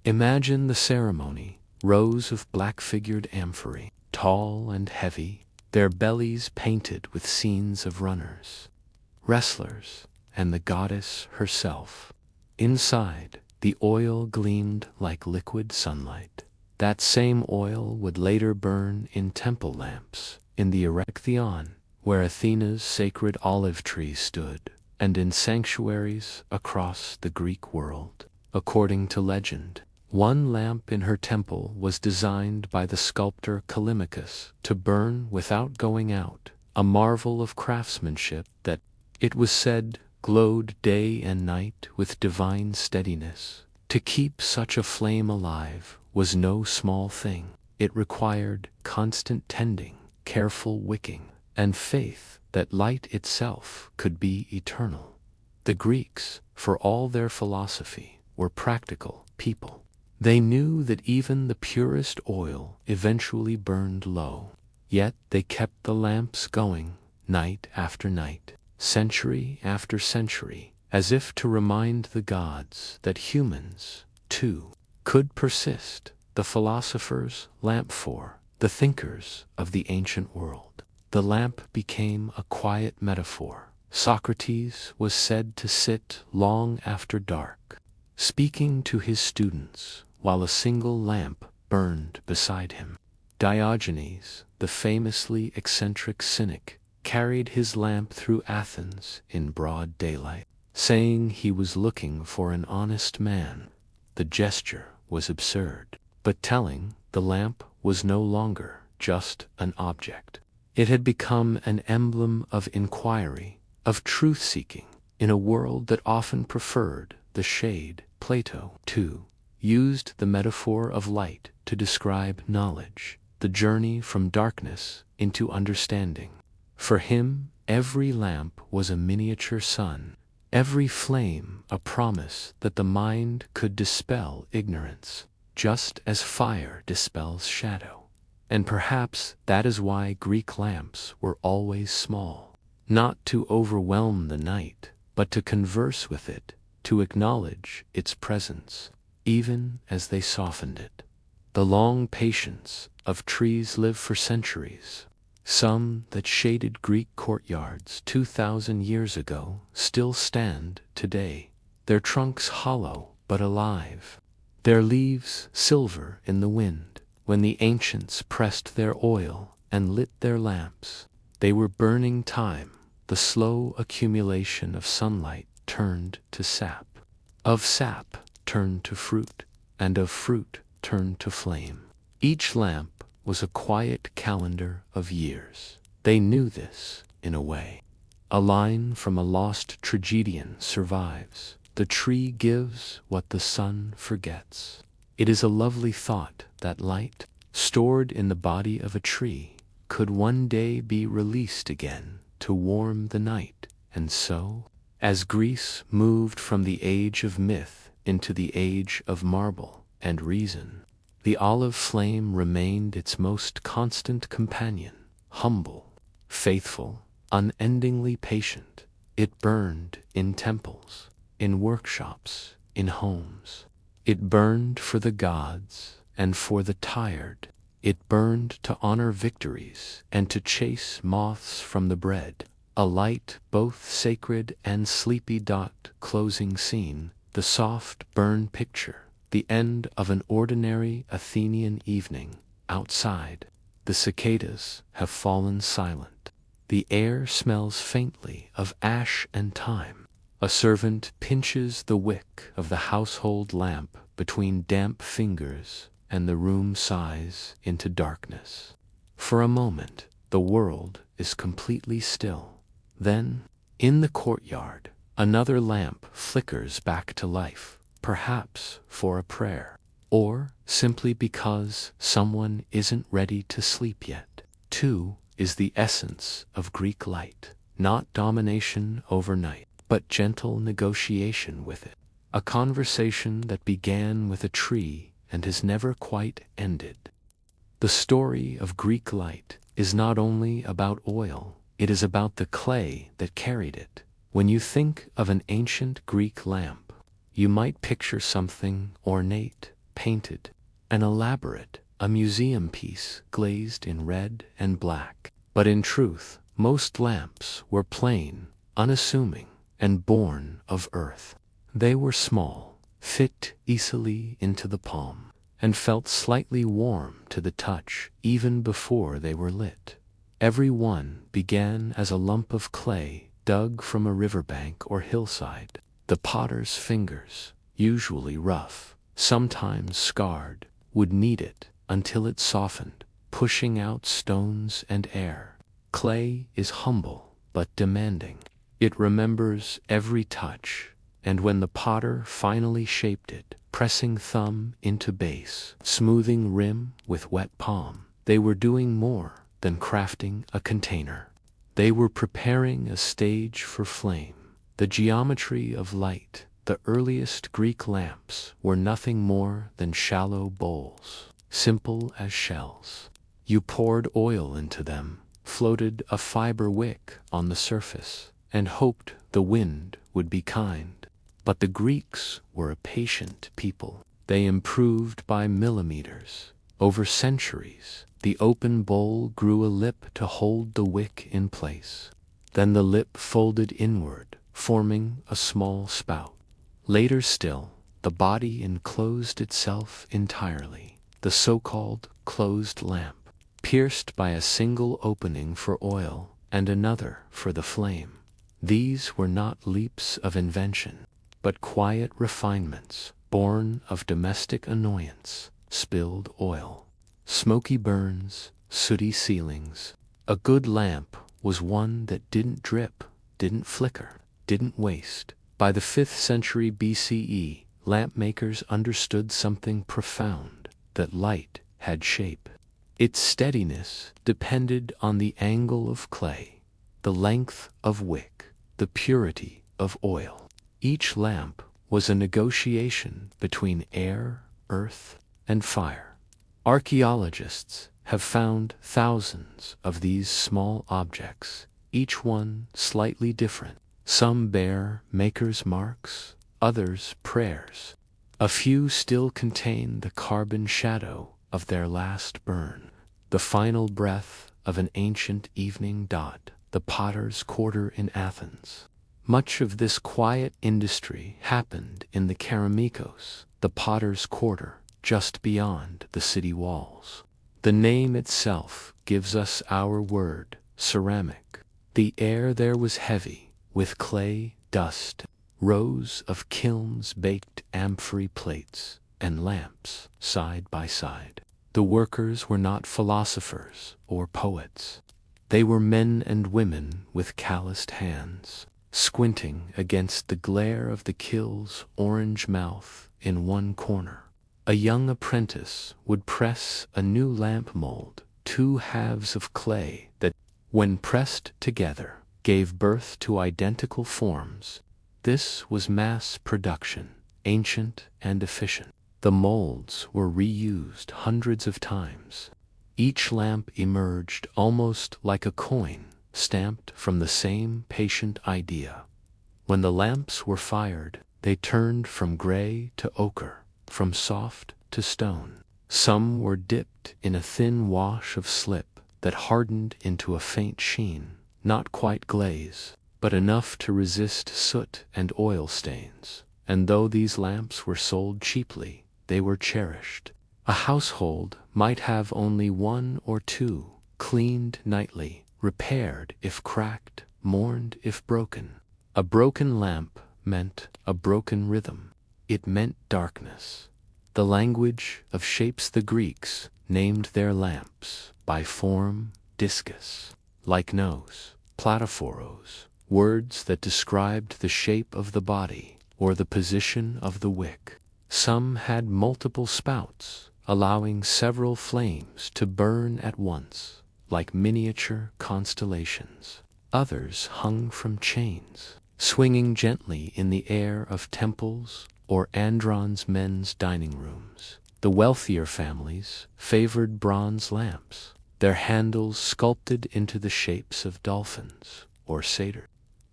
Imagine the ceremony, rows of black-figured amphorae, tall and heavy, their bellies painted with scenes of runners, wrestlers, and the goddess herself. Inside, the oil gleamed like liquid sunlight. That same oil would later burn in temple lamps, in the Erechtheion, where Athena's sacred olive tree stood, and in sanctuaries across the Greek world. According to legend, one lamp in her temple was designed by the sculptor Callimachus to burn without going out, a marvel of craftsmanship that, it was said, glowed day and night with divine steadiness. To keep such a flame alive was no small thing. It required constant tending, careful wicking, and faith that light itself could be eternal. The Greeks, for all their philosophy, were practical people. They knew that even the purest oil eventually burned low. Yet they kept the lamps going, night after night, century after century, as if to remind the gods that humans, too, could persist. The philosophers' lamphor, the thinkers of the ancient world. The lamp became a quiet metaphor. Socrates was said to sit long after dark, speaking to his students, while a single lamp burned beside him. Diogenes, the famously eccentric cynic, carried his lamp through Athens in broad daylight, saying he was looking for an honest man. The gesture was absurd, but telling. The lamp was no longer just an object. It had become an emblem of inquiry, of truth-seeking, in a world that often preferred the shade. Plato, too, used the metaphor of light to describe knowledge, the journey from darkness into understanding. For him, every lamp was a miniature sun, every flame a promise that the mind could dispel ignorance. just as fire dispels shadow. And perhaps that is why Greek lamps were always small, not to overwhelm the night, but to converse with it, to acknowledge its presence, even as they softened it. The long patience of trees live for centuries. Some that shaded Greek courtyards 2,000 years ago still stand today, their trunks hollow but alive, their leaves silver in the wind. When the ancients pressed their oil and lit their lamps, they were burning time. The slow accumulation of sunlight turned to sap, of sap turned to fruit, and of fruit turned to flame. Each lamp was a quiet calendar of years. They knew this, in a way. A line from a lost tragedian survives. The tree gives what the sun forgets. It is a lovely thought that light, stored in the body of a tree, could one day be released again to warm the night. And so, as Greece moved from the age of myth into the age of marble and reason, the olive flame remained its most constant companion, humble, faithful, unendingly patient. It burned in temples, in workshops, in homes. It burned for the gods and for the tired. It burned to honor victories and to chase moths from the bread. A light both sacred and sleepy. Closing scene, the soft burn picture, the end of an ordinary Athenian evening. Outside, the cicadas have fallen silent. The air smells faintly of ash and thyme. A servant pinches the wick of the household lamp between damp fingers, and the room sighs into darkness. For a moment, the world is completely still. Then, in the courtyard, another lamp flickers back to life, perhaps for a prayer, or simply because someone isn't ready to sleep yet. 2 is the essence of Greek light, not domination overnight, but gentle negotiation with it. A conversation that began with a tree and has never quite ended. The story of Greek light is not only about oil, it is about the clay that carried it. When you think of an ancient Greek lamp, you might picture something ornate, painted, and elaborate, a museum piece glazed in red and black. But in truth, most lamps were plain, unassuming, and born of earth. They were small, fit easily into the palm, and felt slightly warm to the touch even before they were lit. Every one began as a lump of clay dug from a riverbank or hillside. The potter's fingers, usually rough, sometimes scarred, would knead it until it softened, pushing out stones and air. Clay is humble but demanding. It remembers every touch, and when the potter finally shaped it, pressing thumb into base, smoothing rim with wet palm, they were doing more than crafting a container. They were preparing a stage for flame. The geometry of light, the earliest Greek lamps, were nothing more than shallow bowls, simple as shells. You poured oil into them, floated a fiber wick on the surface, and hoped the wind would be kind. But the Greeks were a patient people. They improved by millimeters. Over centuries, the open bowl grew a lip to hold the wick in place. Then the lip folded inward, forming a small spout. Later still, the body enclosed itself entirely, the so-called closed lamp, pierced by a single opening for oil and another for the flame. These were not leaps of invention, but quiet refinements, born of domestic annoyance, spilled oil, smoky burns, sooty ceilings. A good lamp was one that didn't drip, didn't flicker, didn't waste. By the 5th century BCE, lamp makers understood something profound, that light had shape. Its steadiness depended on the angle of clay, the length of wick, the purity of oil. Each lamp was a negotiation between air, earth, and fire. Archaeologists have found thousands of these small objects, each one slightly different. Some bear makers' marks, others prayers. A few still contain the carbon shadow of their last burn, the final breath of an ancient evening dot. The potter's quarter in Athens. Much of this quiet industry happened in the Keramikos, the potter's quarter, just beyond the city walls. The name itself gives us our word, ceramic. The air there was heavy, with clay, dust, rows of kilns baked amphory plates, and lamps side by side. The workers were not philosophers or poets. They were men and women with calloused hands, squinting against the glare of the kill's orange mouth in one corner. A young apprentice would press a new lamp mold, two halves of clay that, when pressed together, gave birth to identical forms. This was mass production, ancient and efficient. The molds were reused hundreds of times. Each lamp emerged almost like a coin, stamped from the same patient idea. When the lamps were fired, they turned from gray to ochre, from soft to stone. Some were dipped in a thin wash of slip that hardened into a faint sheen, not quite glaze, but enough to resist soot and oil stains. And though these lamps were sold cheaply, they were cherished. A household might have only one or two, cleaned nightly, repaired if cracked, mourned if broken. A broken lamp meant a broken rhythm. It meant darkness. The language of shapes the Greeks named their lamps by form, discus, lychnos, platophoros, words that described the shape of the body or the position of the wick. Some had multiple spouts, allowing several flames to burn at once, like miniature constellations. Others hung from chains, swinging gently in the air of temples or Andron's men's dining rooms. The wealthier families favored bronze lamps, their handles sculpted into the shapes of dolphins or satyrs.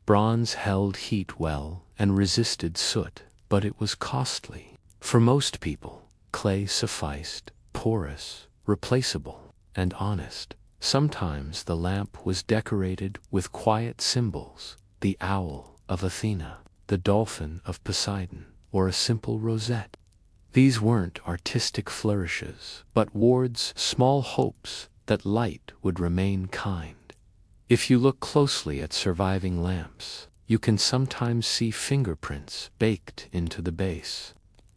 Bronze held heat well and resisted soot, but it was costly. For most people, clay sufficed, porous, replaceable, and honest. Sometimes the lamp was decorated with quiet symbols, the owl of Athena, the dolphin of Poseidon, or a simple rosette. These weren't artistic flourishes, but Ward's small hopes that light would remain kind. If you look closely at surviving lamps, you can sometimes see fingerprints baked into the base.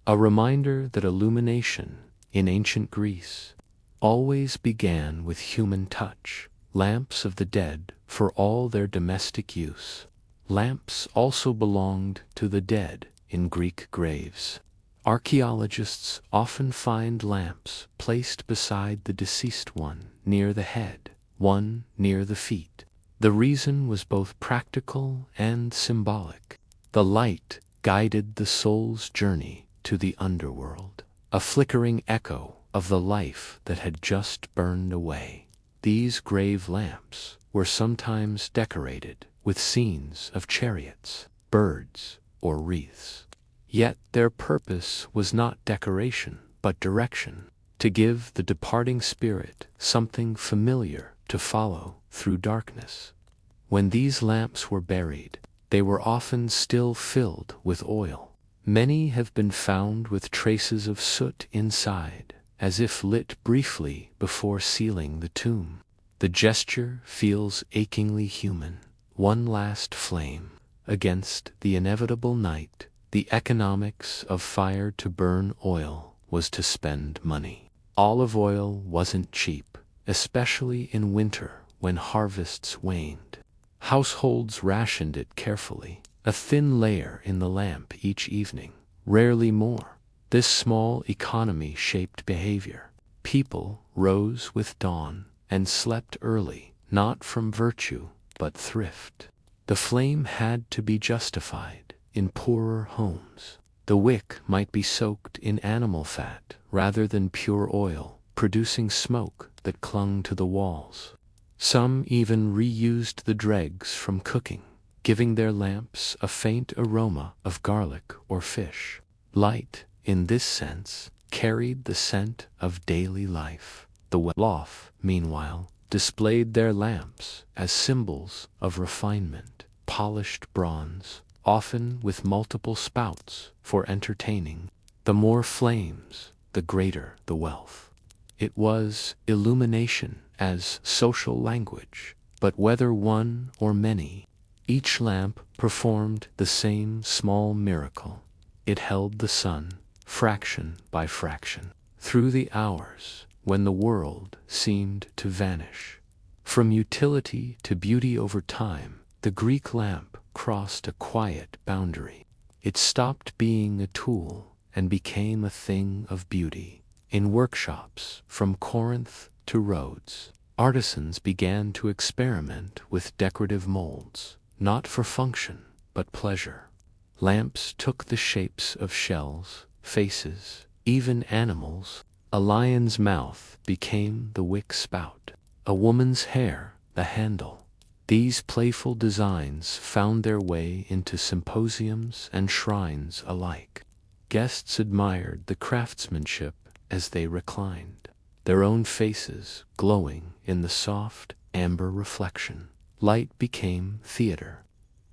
A reminder that illumination, in ancient Greece, always began with human touch. Lamps of the dead for all their domestic use. Lamps also belonged to the dead in Greek graves. Archaeologists often find lamps placed beside the deceased one near the head, one near the feet. The reason was both practical and symbolic. The light guided the soul's journey to the underworld, a flickering echo of the life that had just burned away. These grave lamps were sometimes decorated with scenes of chariots, birds, or wreaths. Yet their purpose was not decoration, but direction, to give the departing spirit something familiar to follow through darkness. When these lamps were buried, they were often still filled with oil. Many have been found with traces of soot inside, as if lit briefly before sealing the tomb. The gesture feels achingly human. One last flame against the inevitable night. The economics of fire to burn oil was to spend money. Olive oil wasn't cheap, especially in winter when harvests waned. Households rationed it carefully, a thin layer in the lamp each evening, rarely more. This small economy shaped behavior. People rose with dawn and slept early, not from virtue, but thrift. The flame had to be justified in poorer homes. The wick might be soaked in animal fat, rather than pure oil, producing smoke that clung to the walls. Some even reused the dregs from cooking, giving their lamps a faint aroma of garlic or fish. Light, in this sense, carried the scent of daily life. The well-off, meanwhile, displayed their lamps as symbols of refinement, polished bronze, often with multiple spouts for entertaining. The more flames, the greater the wealth. It was illumination as social language, but whether one or many, each lamp performed the same small miracle. It held the sun, fraction by fraction, through the hours when the world seemed to vanish. From utility to beauty over time, the Greek lamp crossed a quiet boundary. It stopped being a tool and became a thing of beauty. In workshops from Corinth to Rhodes, artisans began to experiment with decorative molds, not for function, but pleasure. Lamps took the shapes of shells, faces, even animals. A lion's mouth became the wick spout, a woman's hair the handle. These playful designs found their way into symposiums and shrines alike. Guests admired the craftsmanship as they reclined, their own faces glowing in the soft, amber reflection. Light became theater,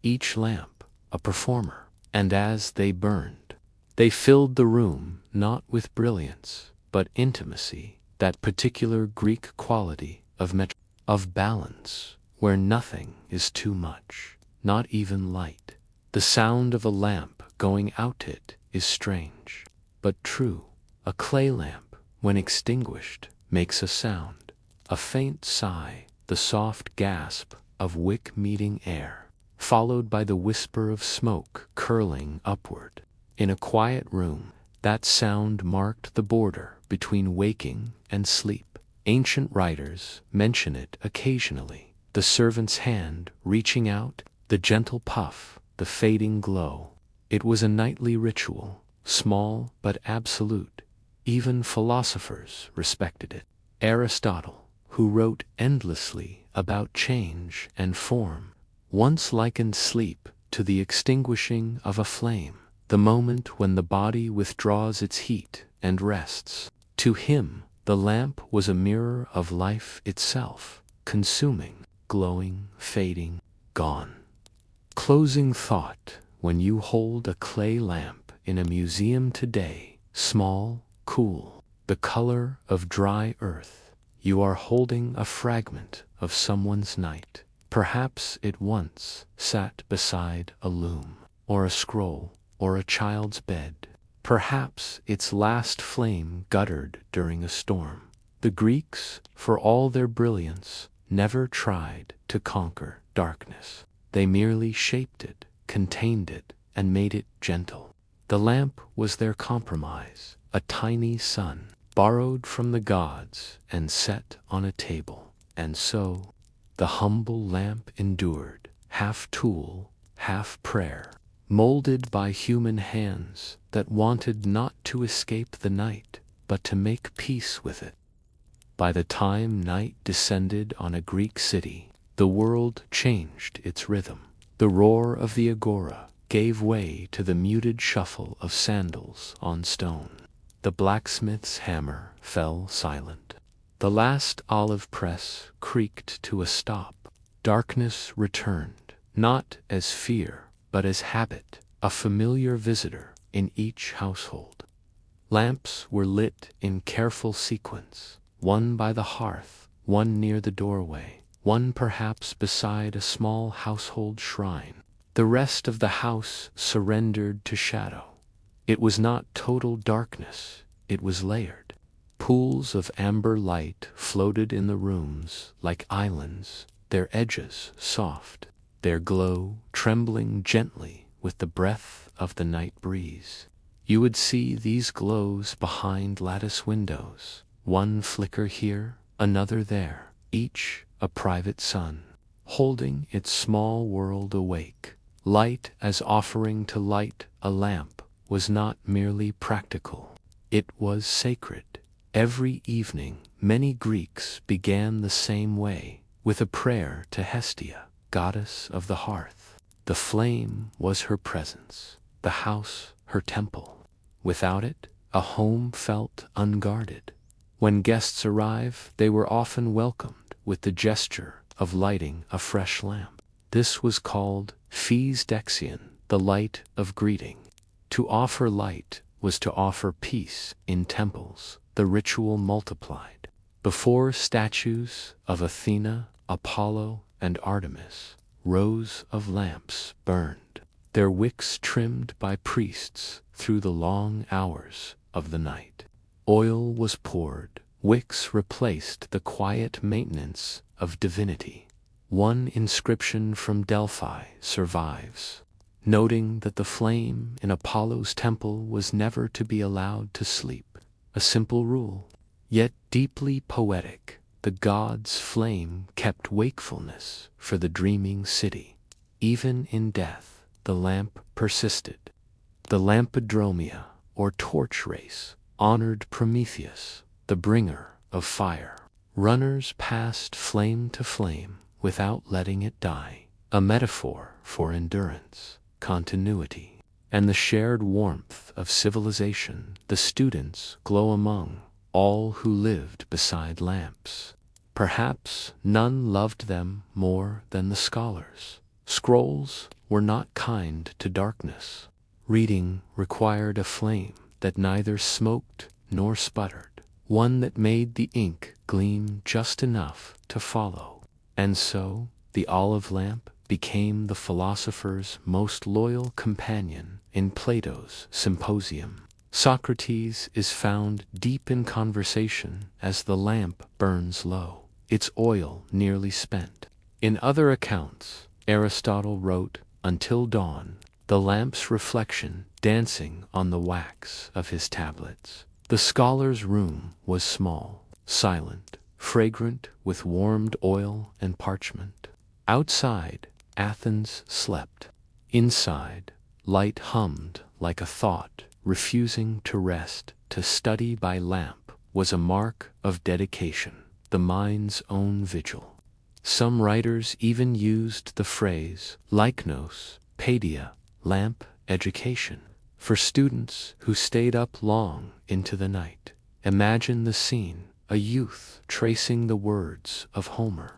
each lamp a performer, and as they burned, they filled the room not with brilliance, but intimacy, that particular Greek quality of balance, where nothing is too much, not even light. The sound of a lamp going out it is strange, but true. A clay lamp, when extinguished, makes a sound, a faint sigh, the soft gasp of wick meeting air, followed by the whisper of smoke curling upward. In a quiet room, that sound marked the border between waking and sleep. Ancient writers mention it occasionally, the servant's hand reaching out, the gentle puff, the fading glow. It was a nightly ritual, small but absolute. Even philosophers respected it. Aristotle, who wrote endlessly about change and form, once likened sleep to the extinguishing of a flame, the moment when the body withdraws its heat and rests. To him, the lamp was a mirror of life itself, consuming, glowing, fading, gone. Closing thought: when you hold a clay lamp in a museum today, small, cool, the color of dry earth, you are holding a fragment of someone's night. Perhaps it once sat beside a loom, or a scroll, or a child's bed. Perhaps its last flame guttered during a storm. The Greeks, for all their brilliance, never tried to conquer darkness. They merely shaped it, contained it, and made it gentle. The lamp was their compromise, a tiny sun, borrowed from the gods and set on a table. And so, the humble lamp endured, half tool, half prayer, molded by human hands that wanted not to escape the night, but to make peace with it. By the time night descended on a Greek city, the world changed its rhythm. The roar of the agora gave way to the muted shuffle of sandals on stone. The blacksmith's hammer fell silent. The last olive press creaked to a stop. Darkness returned, not as fear, but as habit, a familiar visitor in each household. Lamps were lit in careful sequence, one by the hearth, one near the doorway, one perhaps beside a small household shrine. The rest of the house surrendered to shadow. It was not total darkness, it was layered. Pools of amber light floated in the rooms like islands, their edges soft, their glow trembling gently with the breath of the night breeze. You would see these glows behind lattice windows, one flicker here, another there, each a private sun, holding its small world awake. Light as offering to light a lamp was not merely practical. It was sacred. Every evening, many Greeks began the same way, with a prayer to Hestia, goddess of the hearth. The flame was her presence, the house her temple. Without it, a home felt unguarded. When guests arrive, they were often welcomed with the gesture of lighting a fresh lamp. This was called phys dexion, the light of greeting. To offer light was to offer peace in temples. The ritual multiplied. Before statues of Athena, Apollo, and Artemis, rows of lamps burned, their wicks trimmed by priests through the long hours of the night. Oil was poured, wicks replaced the quiet maintenance of divinity. One inscription from Delphi survives, noting that the flame in Apollo's temple was never to be allowed to sleep. A simple rule, yet deeply poetic. The god's flame kept wakefulness for the dreaming city. Even in death, the lamp persisted. The Lampodromia, or torch race, honored Prometheus, the bringer of fire. Runners passed flame to flame without letting it die, a metaphor for endurance, continuity, and the shared warmth of civilization. The students glow among all who lived beside lamps. Perhaps none loved them more than the scholars. Scrolls were not kind to darkness. Reading required a flame that neither smoked nor sputtered, one that made the ink gleam just enough to follow. And so the olive lamp became the philosopher's most loyal companion in Plato's Symposium. Socrates is found deep in conversation as the lamp burns low, its oil nearly spent. In other accounts, Aristotle wrote, "Until dawn, the lamp's reflection dancing on the wax of his tablets." The scholar's room was small, silent, fragrant with warmed oil and parchment. Outside, Athens slept. Inside, light hummed like a thought, refusing to rest. To study by lamp was a mark of dedication, the mind's own vigil. Some writers even used the phrase lychnos, paideia, lamp education, for students who stayed up long into the night. Imagine the scene, a youth tracing the words of Homer,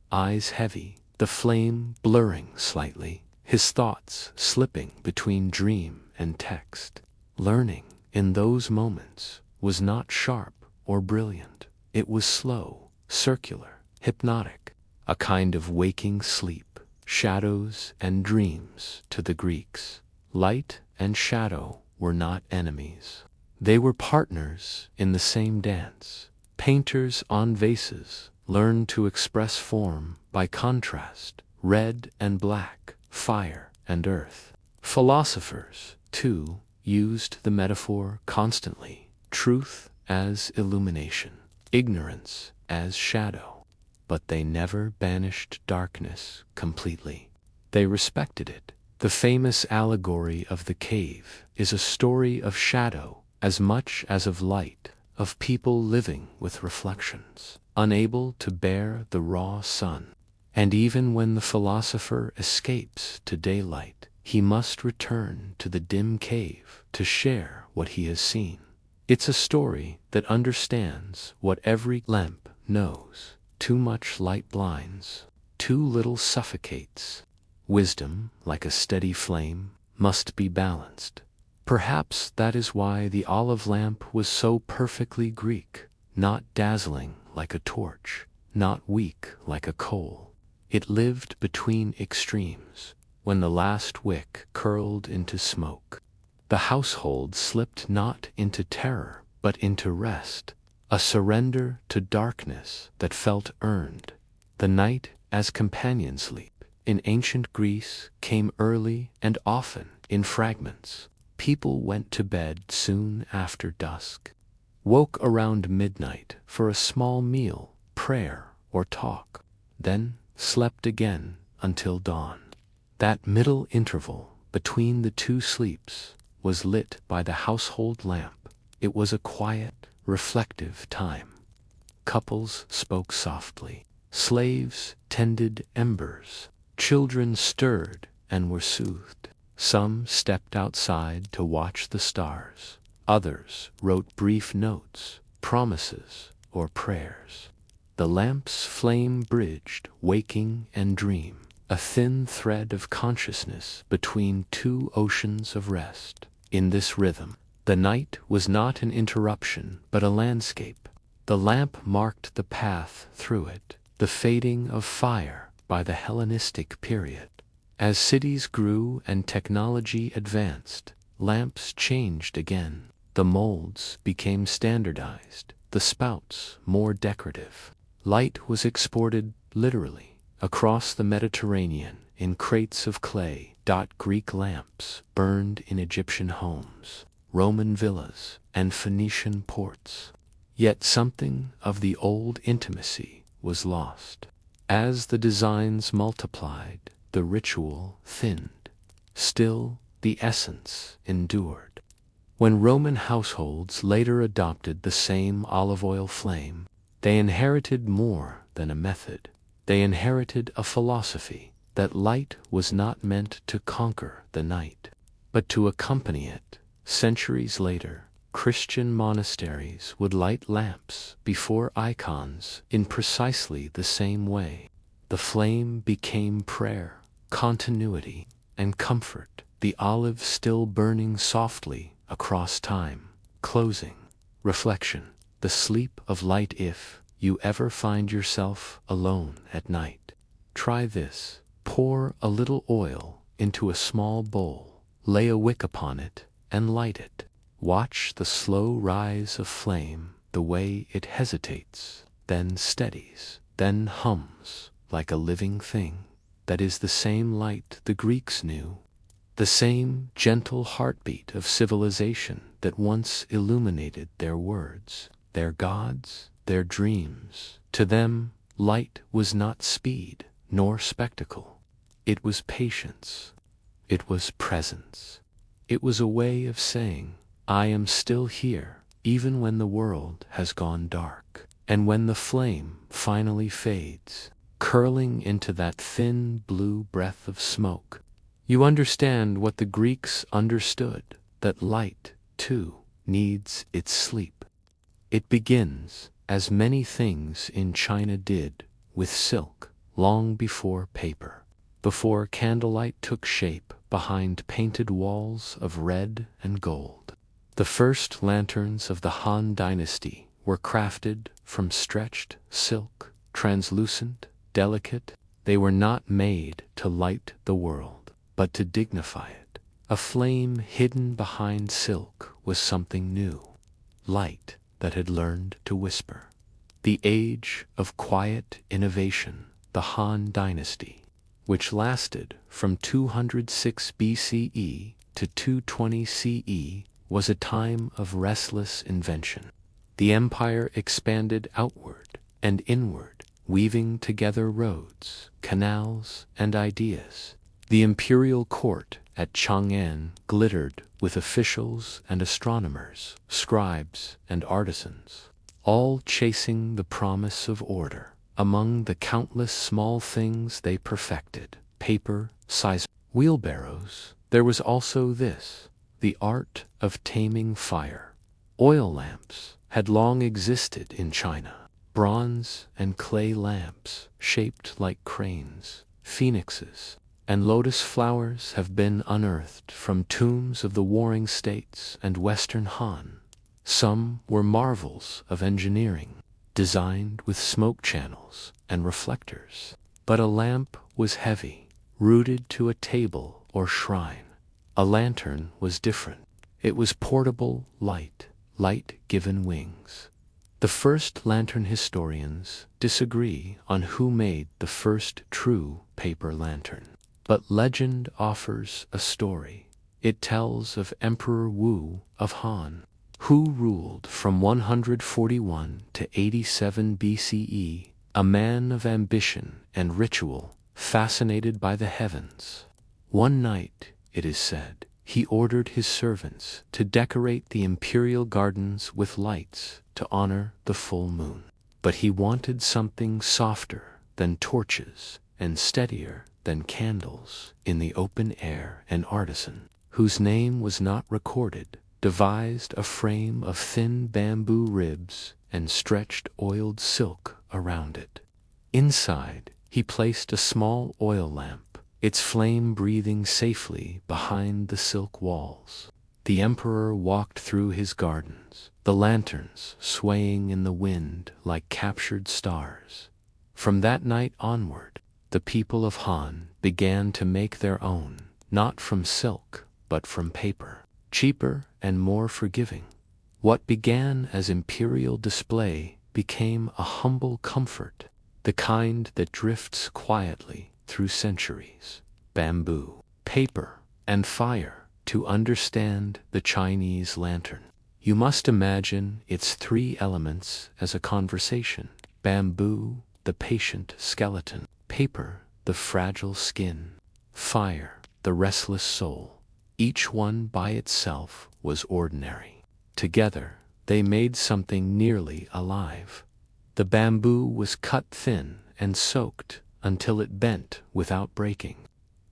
eyes heavy, the flame blurring slightly, his thoughts slipping between dream and text. Learning in those moments was not sharp or brilliant. It was slow, circular, hypnotic, a kind of waking sleep. Shadows and dreams to the Greeks. Light and shadow were not enemies. They were partners in the same dance. Painters on vases learned to express form by contrast, red and black, fire and earth. Philosophers, too, used the metaphor constantly, truth as illumination, ignorance as shadow. But they never banished darkness completely. They respected it. The famous allegory of the cave is a story of shadow as much as of light, of people living with reflections, unable to bear the raw sun. And even when the philosopher escapes to daylight, he must return to the dim cave to share what he has seen. It's a story that understands what every lamp knows. Too much light blinds, too little suffocates. Wisdom, like a steady flame, must be balanced. Perhaps that is why the olive lamp was so perfectly Greek, not dazzling like a torch, not weak like a coal. It lived between extremes. When the last wick curled into smoke, the household slipped not into terror but into rest, a surrender to darkness that felt earned. The night as companion sleep in ancient Greece came early and often in fragments. People went to bed soon after dusk, woke around midnight for a small meal, prayer, or talk, then slept again until dawn. That middle interval between the two sleeps was lit by the household lamp, It was a quiet, reflective time. Couples spoke softly. Slaves tended embers. Children stirred and were soothed. Some stepped outside to watch the stars. Others wrote brief notes, promises, or prayers. The lamp's flame bridged waking and dream, a thin thread of consciousness between two oceans of rest. In this rhythm, the night was not an interruption but a landscape. The lamp marked the path through it, the fading of fire by the Hellenistic period. As cities grew and technology advanced, lamps changed again. The molds became standardized, the spouts more decorative. Light was exported, literally, across the Mediterranean in crates of clay. Greek lamps burned in Egyptian homes, Roman villas, and Phoenician ports. Yet something of the old intimacy was lost. As the designs multiplied, the ritual thinned. Still, the essence endured. When Roman households later adopted the same olive oil flame, they inherited more than a method. They inherited a philosophy that light was not meant to conquer the night, but to accompany it. Centuries later, Christian monasteries would light lamps before icons in precisely the same way. The flame became prayer, continuity, and comfort, the olive still burning softly across time. Closing. Reflection. The sleep of light. If you ever find yourself alone at night, try this. Pour a little oil into a small bowl, lay a wick upon it, and light it. Watch the slow rise of flame, the way it hesitates, then steadies, then hums like a living thing. That is the same light the Greeks knew, the same gentle heartbeat of civilization that once illuminated their words, their gods, their dreams. To them, light was not speed nor spectacle. It was patience. It was presence. It was a way of saying, I am still here, even when the world has gone dark. And when the flame finally fades, curling into that thin blue breath of smoke, you understand what the Greeks understood, that light, too, needs its sleep. It begins, as many things in China did, with silk, long before paper, before candlelight took shape behind painted walls of red and gold. The first lanterns of the Han Dynasty were crafted from stretched silk, translucent, delicate. They were not made to light the world, but to dignify it. A flame hidden behind silk was something new, light that had learned to whisper. The age of quiet innovation, the Han Dynasty, which lasted from 206 BCE to 220 CE, was a time of restless invention. The empire expanded outward and inward, weaving together roads, canals, and ideas. The imperial court at Chang'an glittered with officials and astronomers, scribes and artisans, all chasing the promise of order. Among the countless small things they perfected, paper, size, wheelbarrows, there was also this, the art of taming fire. Oil lamps had long existed in China. Bronze and clay lamps, shaped like cranes, phoenixes, and lotus flowers have been unearthed from tombs of the warring states and Western Han. Some were marvels of engineering, designed with smoke channels and reflectors. But a lamp was heavy, rooted to a table or shrine. A lantern was different. It was portable light given wings. The first lantern historians disagree on who made the first true paper lantern. But legend offers a story. It tells of Emperor Wu of Han, who ruled from 141 to 87 BCE, a man of ambition and ritual, fascinated by the heavens. One night, it is said, he ordered his servants to decorate the imperial gardens with lights to honor the full moon. But he wanted something softer than torches and steadier than candles in the open air. An artisan, whose name was not recorded, devised a frame of thin bamboo ribs and stretched oiled silk around it. Inside, he placed a small oil lamp, its flame breathing safely behind the silk walls. The emperor walked through his gardens, the lanterns swaying in the wind like captured stars. From that night onward, the people of Han began to make their own, not from silk, but from paper, cheaper and more forgiving. What began as imperial display became a humble comfort, the kind that drifts quietly through centuries. Bamboo, paper, and fire to understand the Chinese lantern. You must imagine its three elements as a conversation: bamboo, the patient skeleton; paper, the fragile skin; fire, the restless soul. Each one by itself was ordinary. Together, they made something nearly alive. The bamboo was cut thin and soaked until it bent without breaking.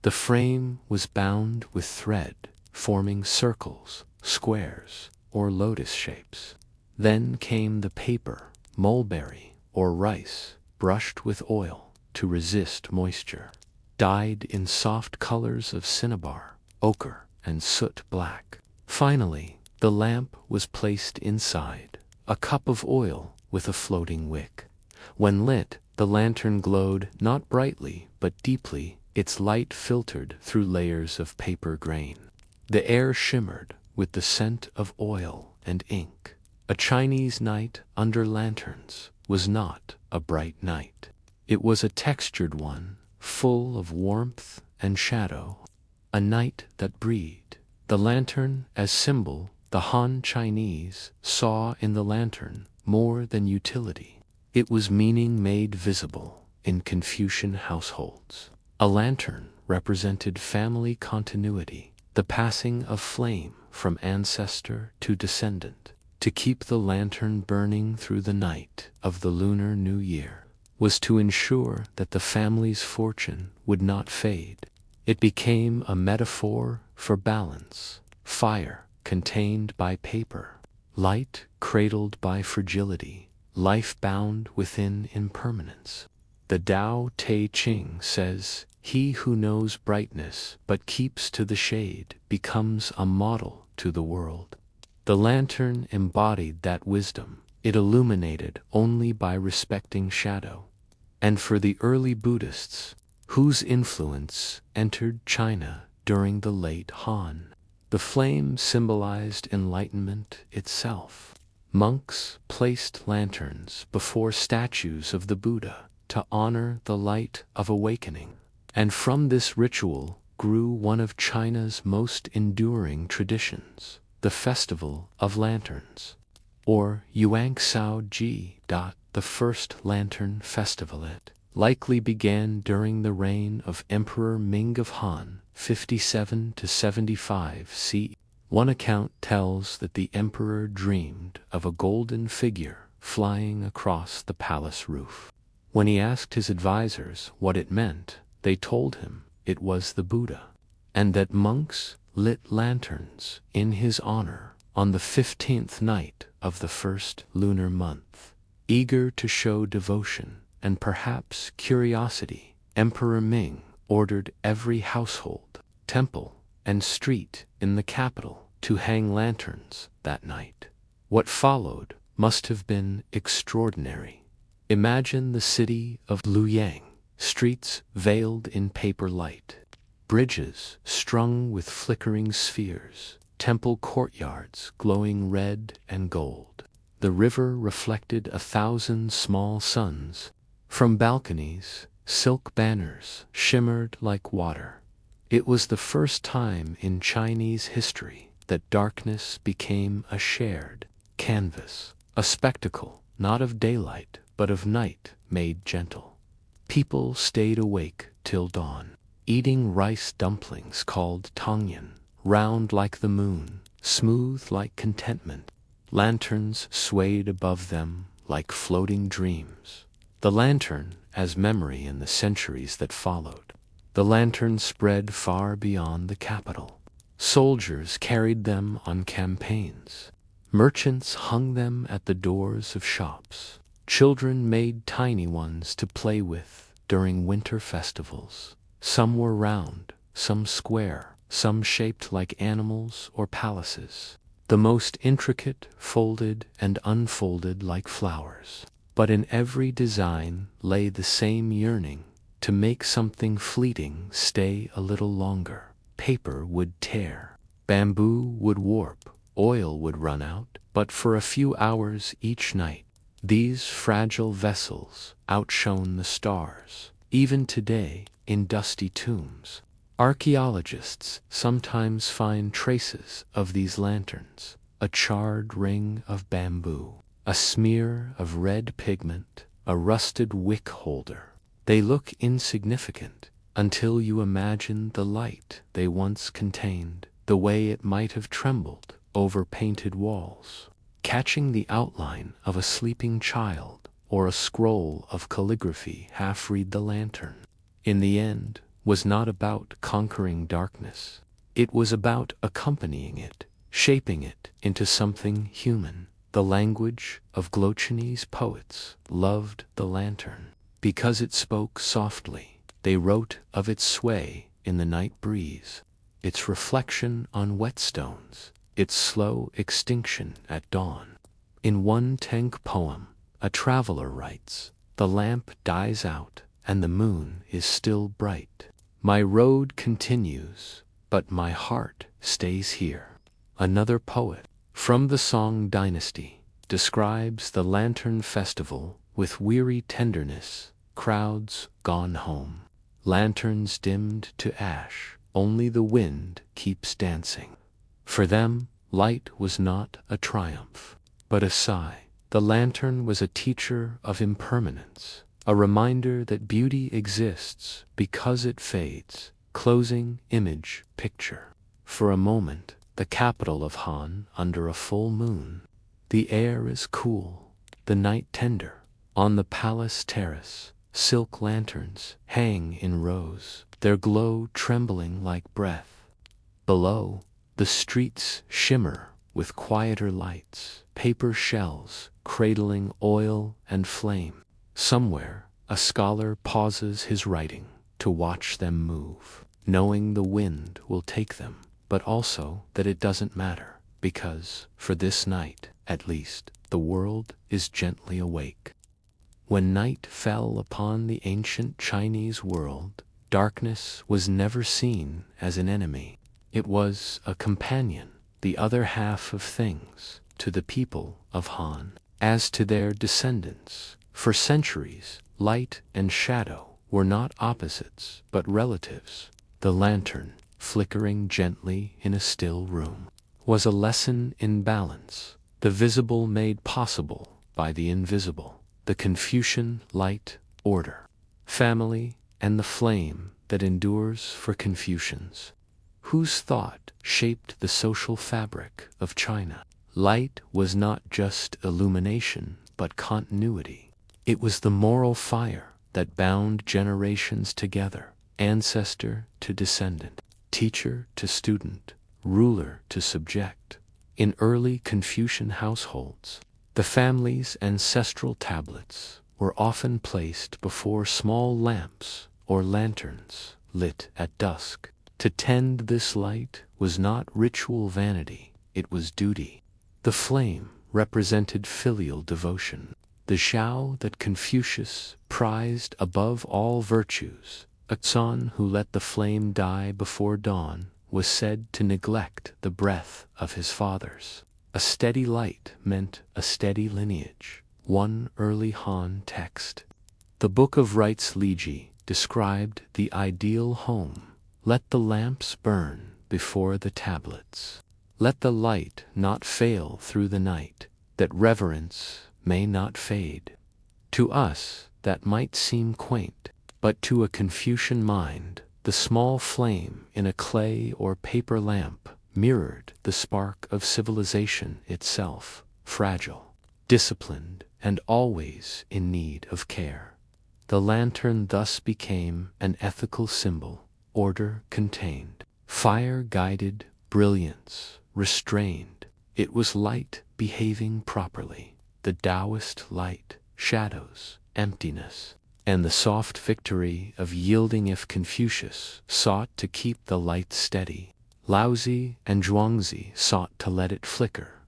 The frame was bound with thread, forming circles, squares, or lotus shapes. Then came the paper, mulberry, or rice, brushed with oil to resist moisture, dyed in soft colors of cinnabar, ochre, and soot black. Finally, the lamp was placed inside, a cup of oil with a floating wick. When lit, the lantern glowed not brightly but deeply, its light filtered through layers of paper grain. The air shimmered with the scent of oil and ink. A Chinese night under lanterns was not a bright night. It was a textured one, full of warmth and shadow. A night that breathed. The lantern as symbol, the Han Chinese saw in the lantern more than utility. It was meaning made visible in Confucian households. A lantern represented family continuity, the passing of flame from ancestor to descendant. To keep the lantern burning through the night of the Lunar New Year was to ensure that the family's fortune would not fade. It became a metaphor for balance: fire contained by paper, light cradled by fragility, life bound within impermanence. The Tao Te Ching says, "He who knows brightness but keeps to the shade becomes a model to the world." The lantern embodied that wisdom. It illuminated only by respecting shadow. And for the early Buddhists, whose influence entered China during the late Han, the flame symbolized enlightenment itself. Monks placed lanterns before statues of the Buddha to honor the light of awakening. And from this ritual grew one of China's most enduring traditions, the Festival of Lanterns, or Yuang Sao Ji. The first Lantern Festival likely began during the reign of Emperor Ming of Han, 57 to 75 CE. One account tells that the emperor dreamed of a golden figure flying across the palace roof. When he asked his advisors what it meant, they told him it was the Buddha, and that monks lit lanterns in his honor on the 15th night of the first lunar month. Eager to show devotion and perhaps curiosity, Emperor Ming ordered every household, temple, and street in the capital to hang lanterns that night. What followed must have been extraordinary. Imagine the city of Luoyang, streets veiled in paper light, bridges strung with flickering spheres, temple courtyards glowing red and gold. The river reflected 1,000 small suns. From balconies, silk banners shimmered like water. It was the first time in Chinese history that darkness became a shared canvas, a spectacle not of daylight but of night made gentle. People stayed awake till dawn, eating rice dumplings called tongyan, round like the moon, smooth like contentment. Lanterns swayed above them like floating dreams. The lantern as memory in the centuries that followed. The lantern spread far beyond the capital. Soldiers carried them on campaigns. Merchants hung them at the doors of shops. Children made tiny ones to play with during winter festivals. Some were round, some square, some shaped like animals or palaces. The most intricate folded and unfolded like flowers. But in every design lay the same yearning to make something fleeting stay a little longer. Paper would tear, bamboo would warp, oil would run out, but for a few hours each night, these fragile vessels outshone the stars. Even today, in dusty tombs, archaeologists sometimes find traces of these lanterns, a charred ring of bamboo, a smear of red pigment, a rusted wick holder. They look insignificant until you imagine the light they once contained, the way it might have trembled over painted walls, catching the outline of a sleeping child or a scroll of calligraphy. Half-read the lantern, in the end, was not about conquering darkness. It was about accompanying it, shaping it into something human. The language of Glochini's poets loved the lantern because it spoke softly. They wrote of its sway in the night breeze, its reflection on whetstones, its slow extinction at dawn. In one Tenk poem, a traveler writes, "The lamp dies out, and the moon is still bright. My road continues, but my heart stays here." Another poet, from the Song dynasty, describes the Lantern Festival with weary tenderness, crowds gone home. Lanterns dimmed to ash, only the wind keeps dancing. For them, light was not a triumph, but a sigh. The lantern was a teacher of impermanence, a reminder that beauty exists because it fades. Closing image picture. For a moment, the capital of Han under a full moon. The air is cool, the night tender. On the palace terrace, silk lanterns hang in rows, their glow trembling like breath. Below, the streets shimmer with quieter lights, paper shells cradling oil and flame. Somewhere, a scholar pauses his writing to watch them move, knowing the wind will take them, but also that it doesn't matter, because, for this night, at least, the world is gently awake. When night fell upon the ancient Chinese world, darkness was never seen as an enemy. It was a companion, the other half of things, to the people of Han. As to their descendants, for centuries, light and shadow were not opposites, but relatives. The lantern, flickering gently in a still room, was a lesson in balance, the visible made possible by the invisible, the Confucian light order, family, and the flame that endures for Confucians, whose thought shaped the social fabric of China. Light was not just illumination, but continuity. It was the moral fire that bound generations together, ancestor to descendant, teacher to student, ruler to subject. In early Confucian households, the family's ancestral tablets were often placed before small lamps or lanterns lit at dusk. To tend this light was not ritual vanity, it was duty. The flame represented filial devotion, the xiao that Confucius prized above all virtues. A son who let the flame die before dawn was said to neglect the breath of his fathers. A steady light meant a steady lineage. One early Han text. The Book of Rites Liji described the ideal home. Let the lamps burn before the tablets. Let the light not fail through the night, that reverence may not fade. To us, that might seem quaint, but to a Confucian mind, The small flame in a clay or paper lamp mirrored the spark of civilization itself, fragile, disciplined, and always in need of care. The lantern thus became an ethical symbol, order contained, fire guided, brilliance restrained. It was light behaving properly, the Taoist light, shadows, emptiness, and the soft victory of yielding. If Confucius sought to keep the light steady, Laozi and Zhuangzi sought to let it flicker.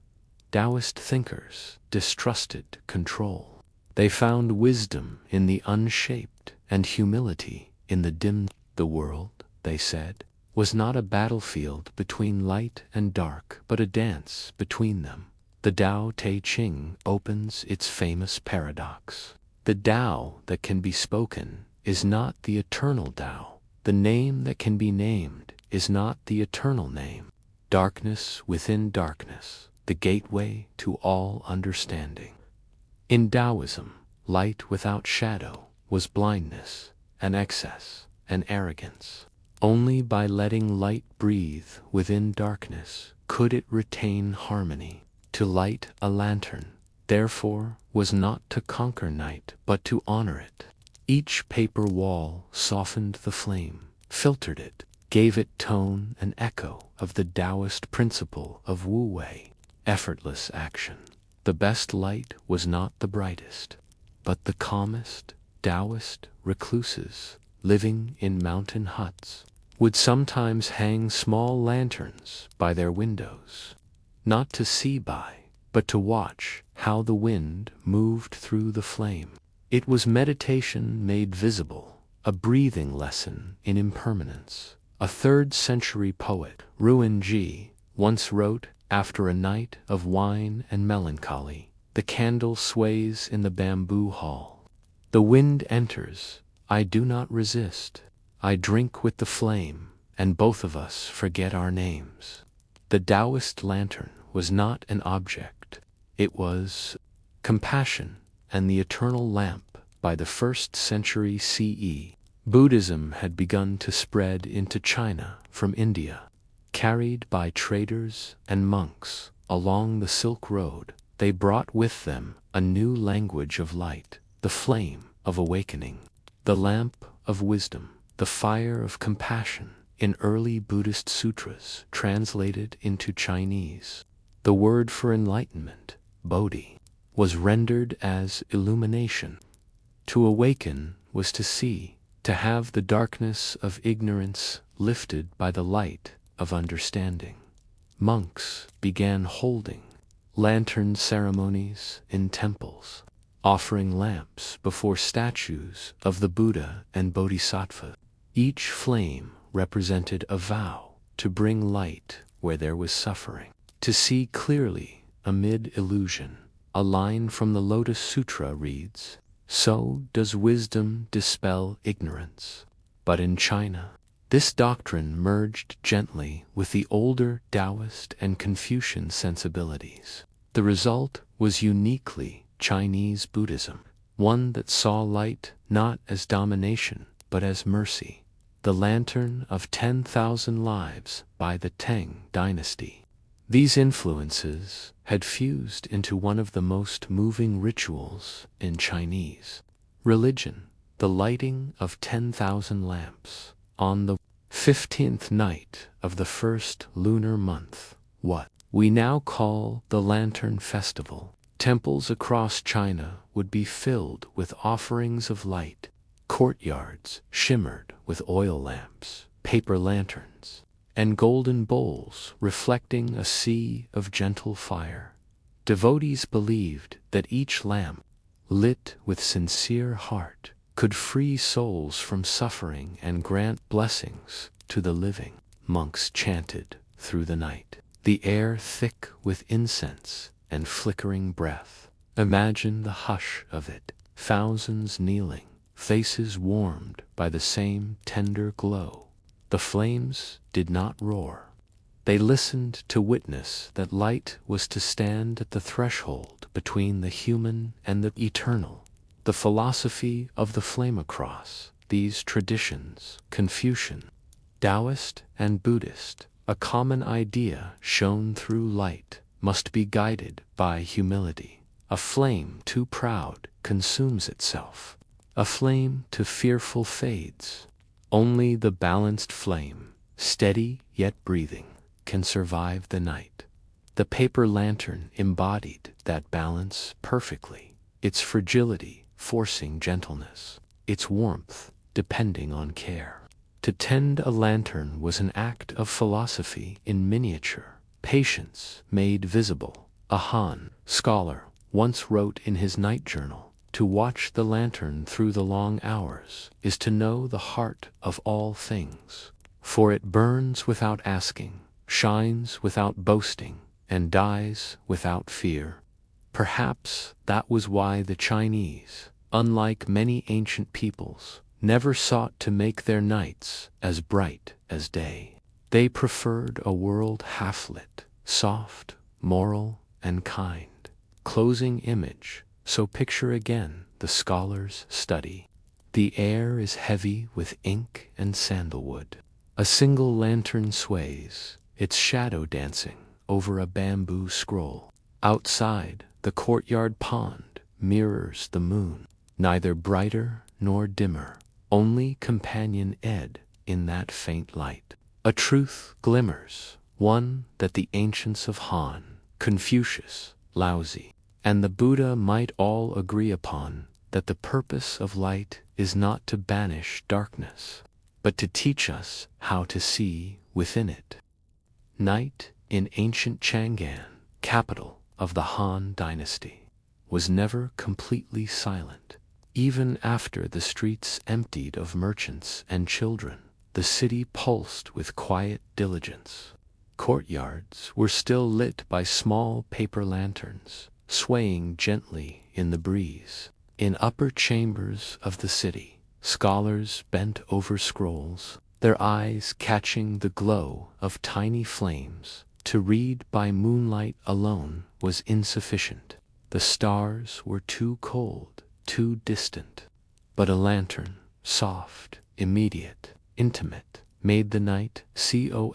Taoist thinkers distrusted control. They found wisdom in the unshaped and humility in the dim. The world, they said, was not a battlefield between light and dark, but a dance between them. The Tao Te Ching opens its famous paradox. The Tao that can be spoken is not the eternal Tao. The name that can be named is not the eternal name. Darkness within darkness, the gateway to all understanding. In Taoism, light without shadow was blindness, an excess, an arrogance. Only by letting light breathe within darkness could it retain harmony. To light a lantern, therefore, was not to conquer night, but to honor it. Each paper wall softened the flame, filtered it, gave it tone and echo of the Taoist principle of Wu Wei, effortless action. The best light was not the brightest, but the calmest. Taoist recluses, living in mountain huts, would sometimes hang small lanterns by their windows, not to see by, but to watch how the wind moved through the flame. It was meditation made visible, a breathing lesson in impermanence. A 3rd-century poet, Ruan Ji, once wrote, after a night of wine and melancholy, the candle sways in the bamboo hall. The wind enters, I do not resist. I drink with the flame, and both of us forget our names. The Taoist lantern was not an object. It was compassion and the eternal lamp. By the 1st century CE, Buddhism had begun to spread into China from India. Carried by traders and monks along the Silk Road, they brought with them a new language of light, the flame of awakening, the lamp of wisdom, the fire of compassion. In early Buddhist sutras translated into Chinese, the word for enlightenment, bodhi, was rendered as illumination. To awaken was to see, to have the darkness of ignorance lifted by the light of understanding. Monks began holding lantern ceremonies in temples, offering lamps before statues of the Buddha and Bodhisattva. Each flame represented a vow to bring light where there was suffering, to see clearly amid illusion. A line from the Lotus Sutra reads, "So does wisdom dispel ignorance." But in China, this doctrine merged gently with the older Taoist and Confucian sensibilities. The result was uniquely Chinese Buddhism, one that saw light not as domination but as mercy. The Lantern of 10,000 Lives by the Tang Dynasty. These influences had fused into one of the most moving rituals in Chinese religion, the lighting of 10,000 lamps on the 15th night of the first lunar month, what we now call the Lantern Festival. Temples across China would be filled with offerings of light. Courtyards shimmered with oil lamps, paper lanterns, and golden bowls reflecting a sea of gentle fire. Devotees believed that each lamp, lit with sincere heart, could free souls from suffering and grant blessings to the living. Monks chanted through the night, the air thick with incense and flickering breath. Imagine the hush of it, thousands kneeling, faces warmed by the same tender glow. The flames did not roar. They listened to witness that light was to stand at the threshold between the human and the eternal. The philosophy of the flame across, these traditions, Confucian, Taoist, and Buddhist, a common idea shone through light must be guided by humility. A flame too proud consumes itself. A flame too fearful fades. Only the balanced flame, steady yet breathing, can survive the night. The paper lantern embodied that balance perfectly, its fragility forcing gentleness, its warmth depending on care. To tend a lantern was an act of philosophy in miniature, patience made visible. A Han scholar once wrote in his night journal, "To watch the lantern through the long hours is to know the heart of all things, for it burns without asking, shines without boasting, and dies without fear." Perhaps that was why the Chinese, unlike many ancient peoples, never sought to make their nights as bright as day. They preferred a world half-lit, soft, moral, and kind. Closing image, so picture again the scholar's study. The air is heavy with ink and sandalwood. A single lantern sways, its shadow dancing over a bamboo scroll. Outside, the courtyard pond mirrors the moon, neither brighter nor dimmer, only companion Ed in that faint light. A truth glimmers, one that the ancients of Han, Confucius, Laozi, and the Buddha might all agree upon, that the purpose of light is not to banish darkness, but to teach us how to see within it. Night in ancient Chang'an, capital of the Han dynasty, was never completely silent. Even after the streets emptied of merchants and children, the city pulsed with quiet diligence. Courtyards were still lit by small paper lanterns, swaying gently in the breeze. In upper chambers of the city, scholars bent over scrolls, their eyes catching the glow of tiny flames. To read by moonlight alone was insufficient. The stars were too cold, too distant. But a lantern, soft, immediate, intimate, made the night companionable.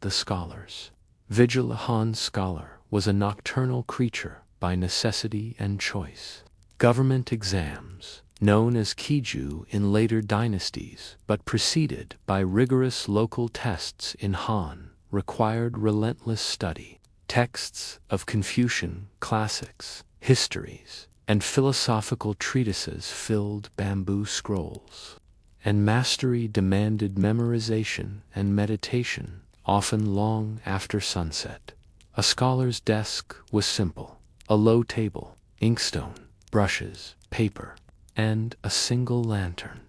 The scholars. Vigil. A Han scholar was a nocturnal creature by necessity and choice. Government exams, known as Kiju in later dynasties but preceded by rigorous local tests in Han, required relentless study. Texts of Confucian classics, histories, and philosophical treatises filled bamboo scrolls. And mastery demanded memorization and meditation, often long after sunset. A scholar's desk was simple: a low table, inkstone, brushes, paper, and a single lantern.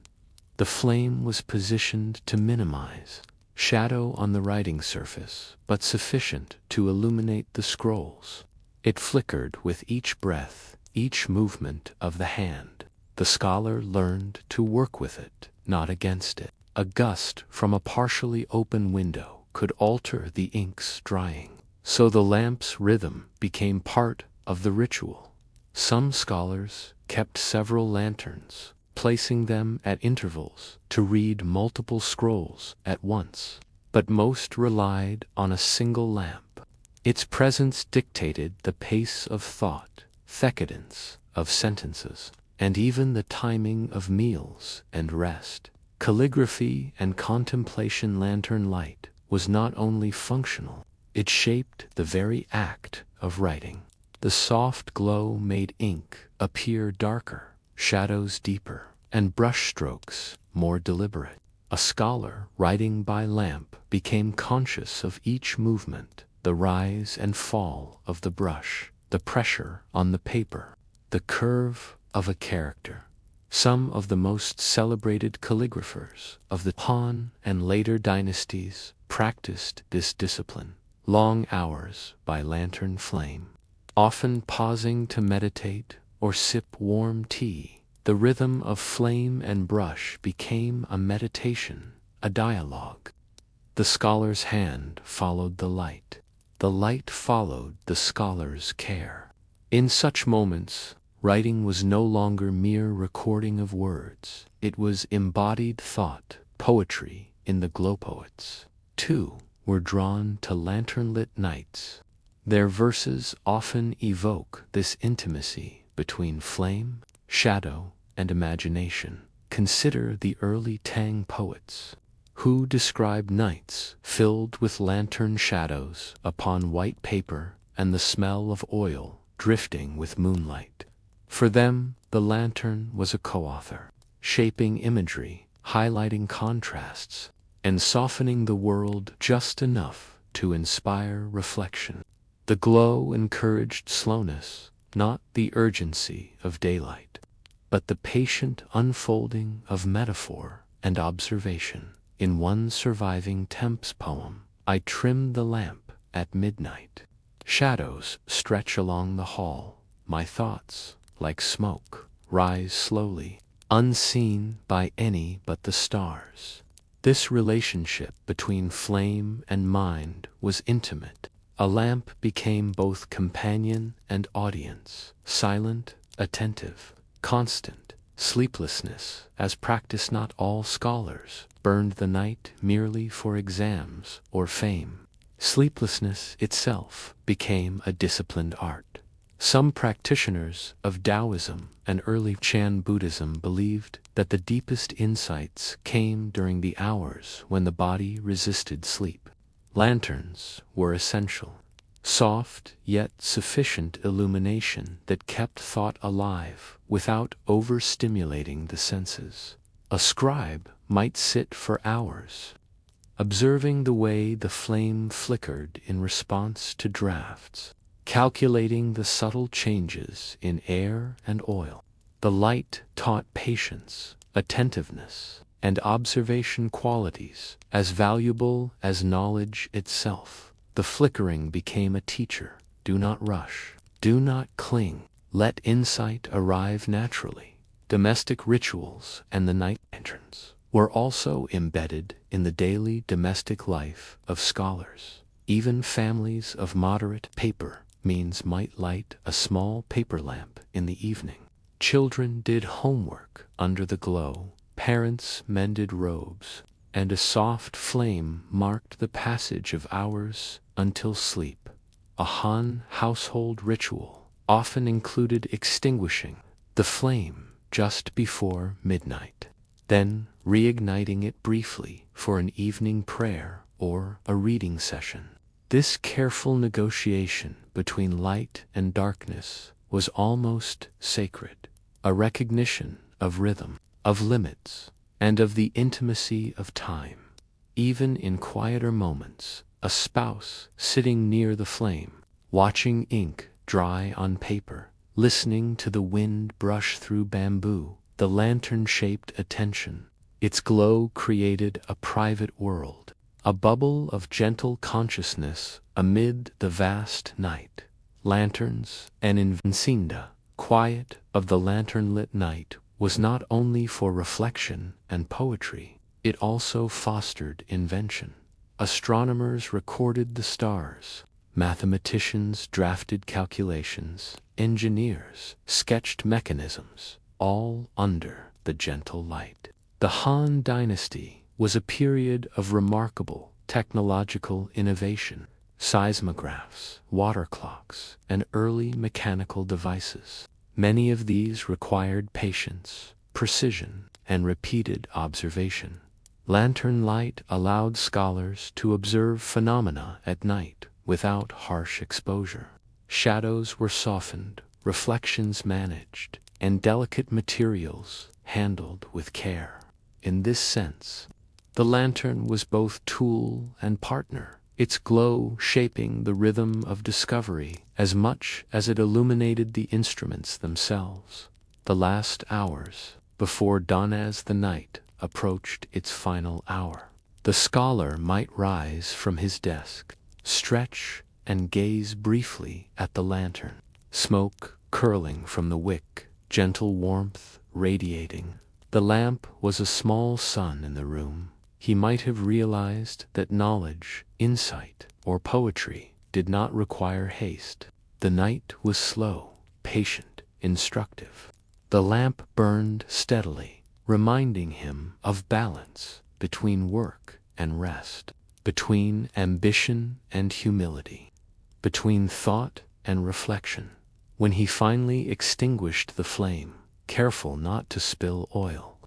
The flame was positioned to minimize shadow on the writing surface, but sufficient to illuminate the scrolls. It flickered with each breath, each movement of the hand. The scholar learned to work with it, not against it. A gust from a partially open window could alter the ink's drying, so the lamp's rhythm became part of the ritual. Some scholars kept several lanterns, placing them at intervals to read multiple scrolls at once, but most relied on a single lamp. Its presence dictated the pace of thought, the cadence of sentences, and even the timing of meals and rest. Calligraphy and contemplation. Lantern light was not only functional, it shaped the very act of writing. The soft glow made ink appear darker, shadows deeper, and brushstrokes more deliberate. A scholar writing by lamp became conscious of each movement, the rise and fall of the brush, the pressure on the paper, the curve of a character. Some of the most celebrated calligraphers of the Han and later dynasties practiced this discipline. Long hours by lantern flame, often pausing to meditate or sip warm tea. The rhythm of flame and brush became a meditation, a dialogue. The scholar's hand followed the light. The light followed the scholar's care. In such moments, Writing was no longer mere recording of words. It was embodied thought, poetry in the glow poets. Too, were drawn to lantern-lit nights. Their verses often evoke this intimacy between flame, shadow, and imagination. Consider the early Tang poets, who describe nights filled with lantern shadows upon white paper and the smell of oil drifting with moonlight. For them, the lantern was a co-author, shaping imagery, highlighting contrasts, and softening the world just enough to inspire reflection. The glow encouraged slowness, not the urgency of daylight, but the patient unfolding of metaphor and observation. In one surviving Temp's poem, I trimmed the lamp at midnight. Shadows stretch along the hall. My thoughts, like smoke, rise slowly, unseen by any but the stars. This relationship between flame and mind was intimate. A lamp became both companion and audience, silent, attentive, constant. Sleeplessness, as practiced not all scholars, burned the night merely for exams or fame. Sleeplessness itself became a disciplined art. Some practitioners of Taoism and early Chan Buddhism believed that the deepest insights came during the hours when the body resisted sleep. Lanterns were essential. Soft yet sufficient illumination that kept thought alive without overstimulating the senses. A scribe might sit for hours, observing the way the flame flickered in response to drafts, calculating the subtle changes in air and oil. The light taught patience, attentiveness, and observation qualities as valuable as knowledge itself. The flickering became a teacher. Do not rush. Do not cling. Let insight arrive naturally. Domestic rituals and the night lanterns were also embedded in the daily domestic life of scholars. Even families of moderate paper means might light a small paper lamp in the evening. Children did homework under the glow. Parents mended robes, and a soft flame marked the passage of hours until sleep. A Han household ritual often included extinguishing the flame just before midnight, then reigniting it briefly for an evening prayer or a reading session. This careful negotiation between light and darkness was almost sacred, a recognition of rhythm, of limits, and of the intimacy of time. Even in quieter moments, a spouse sitting near the flame, watching ink dry on paper, listening to the wind brush through bamboo, the lantern-shaped attention. Its glow created a private world, a bubble of gentle consciousness amid the vast night. Lanterns and incendia, quiet of the lantern-lit night, was not only for reflection and poetry, it also fostered invention. Astronomers recorded the stars, mathematicians drafted calculations, engineers sketched mechanisms, all under the gentle light. The Han Dynasty was a period of remarkable technological innovation. Seismographs, water clocks, and early mechanical devices. Many of these required patience, precision, and repeated observation. Lantern light allowed scholars to observe phenomena at night without harsh exposure. Shadows were softened, reflections managed, and delicate materials handled with care. In this sense, the lantern was both tool and partner, its glow shaping the rhythm of discovery as much as it illuminated the instruments themselves. The last hours, before dawn as the night approached its final hour, the scholar might rise from his desk, stretch, and gaze briefly at the lantern. Smoke curling from the wick, gentle warmth radiating. The lamp was a small sun in the room. He might have realized that knowledge, insight, or poetry did not require haste. The night was slow, patient, instructive. The lamp burned steadily, reminding him of balance between work and rest, between ambition and humility, between thought and reflection. When he finally extinguished the flame, careful not to spill oil,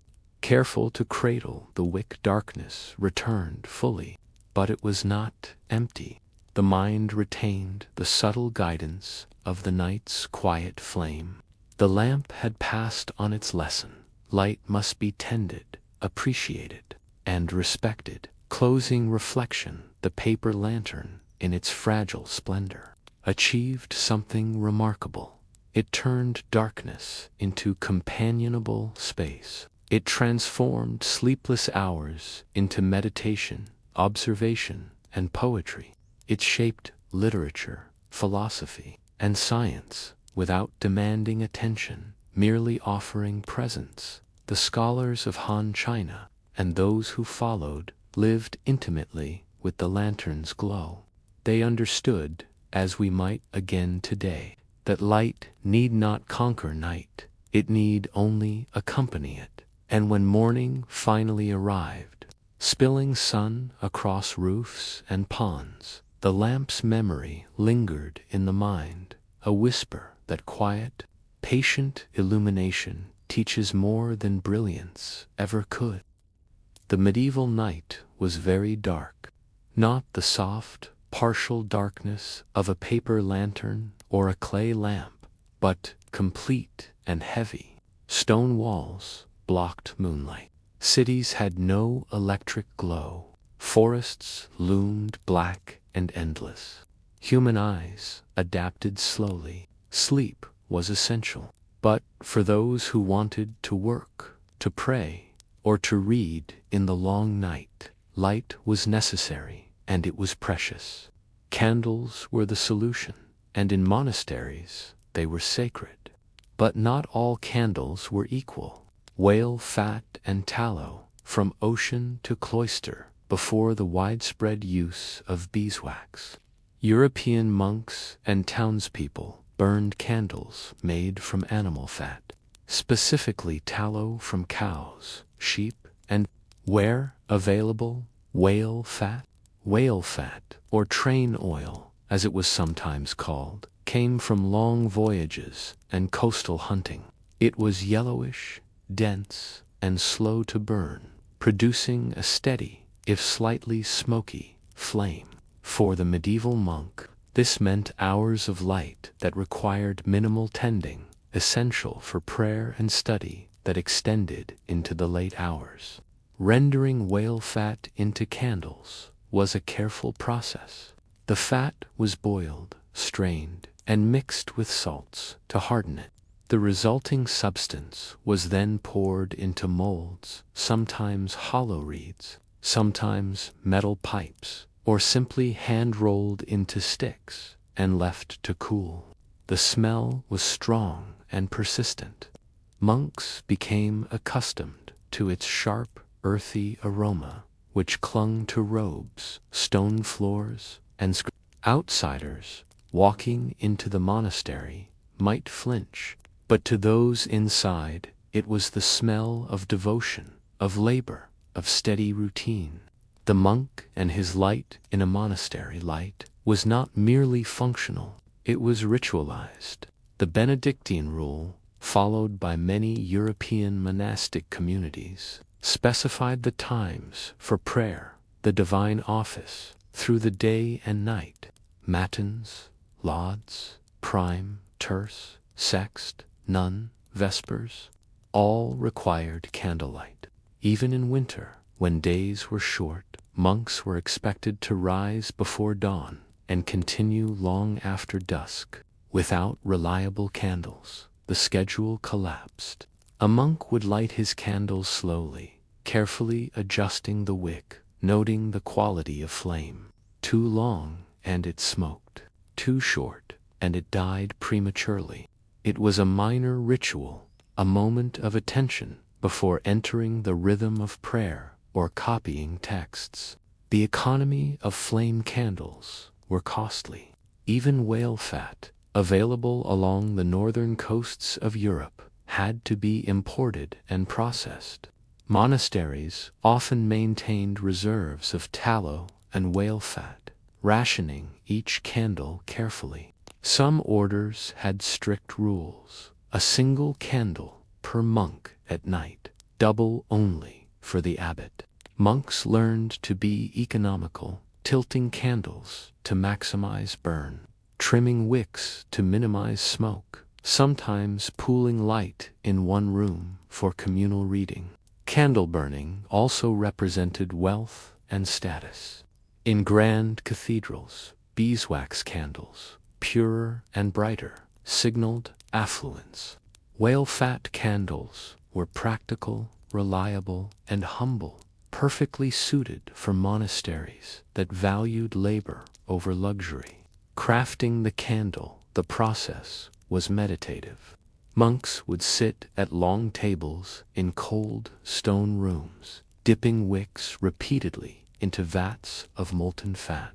careful to cradle the wick, darkness returned fully, but it was not empty. The mind retained the subtle guidance of the night's quiet flame. The lamp had passed on its lesson. Light must be tended, appreciated, and respected. Closing reflection, the paper lantern, in its fragile splendor, achieved something remarkable. It turned darkness into companionable space. It transformed sleepless hours into meditation, observation, and poetry. It shaped literature, philosophy, and science without demanding attention, merely offering presence. The scholars of Han China and those who followed lived intimately with the lantern's glow. They understood, as we might again today, that light need not conquer night, it need only accompany it. And when morning finally arrived, spilling sun across roofs and ponds, the lamp's memory lingered in the mind, a whisper that quiet, patient illumination teaches more than brilliance ever could. The medieval night was very dark, not the soft, partial darkness of a paper lantern or a clay lamp, but complete and heavy. Stone walls blocked moonlight. Cities had no electric glow. Forests loomed black and endless. Human eyes adapted slowly. Sleep was essential. But for those who wanted to work, to pray, or to read in the long night, light was necessary, and it was precious. Candles were the solution, and in monasteries they were sacred. But not all candles were equal. Whale fat and tallow, from ocean to cloister, before the widespread use of beeswax. European monks and townspeople burned candles made from animal fat, specifically tallow from cows, sheep, and, where available, whale fat. Whale fat, or train oil, as it was sometimes called, came from long voyages and coastal hunting. It was yellowish, dense, and slow to burn, producing a steady, if slightly smoky, flame. For the medieval monk, this meant hours of light that required minimal tending, essential for prayer and study that extended into the late hours. Rendering whale fat into candles was a careful process. The fat was boiled, strained, and mixed with salts to harden it. The resulting substance was then poured into molds, sometimes hollow reeds, sometimes metal pipes, or simply hand-rolled into sticks and left to cool. The smell was strong and persistent. Monks became accustomed to its sharp, earthy aroma, which clung to robes, stone floors, and outsiders walking into the monastery might flinch, but to those inside it was the smell of devotion, of labor, of steady routine. The monk and his light in a monastery light was not merely functional, it was ritualized. The Benedictine rule, followed by many European monastic communities, specified the times for prayer, the divine office, through the day and night. Matins, lauds, prime, terce, sext, none, vespers, all required candlelight. Even in winter, when days were short, monks were expected to rise before dawn and continue long after dusk. Without reliable candles, the schedule collapsed. A monk would light his candles slowly, carefully adjusting the wick, noting the quality of flame. Too long, and it smoked. Too short, and it died prematurely. It was a minor ritual, a moment of attention before entering the rhythm of prayer or copying texts. The economy of flame candles were costly. Even whale fat, available along the northern coasts of Europe, had to be imported and processed. Monasteries often maintained reserves of tallow and whale fat, rationing each candle carefully. Some orders had strict rules: a single candle per monk at night, double only for the abbot. Monks learned to be economical, tilting candles to maximize burn, trimming wicks to minimize smoke, sometimes pooling light in one room for communal reading. Candle burning also represented wealth and status. In grand cathedrals, beeswax candles, purer and brighter, signaled affluence. Whale fat candles were practical, reliable, and humble, perfectly suited for monasteries that valued labor over luxury. Crafting the candle, the process was meditative. Monks would sit at long tables in cold stone rooms, dipping wicks repeatedly into vats of molten fat.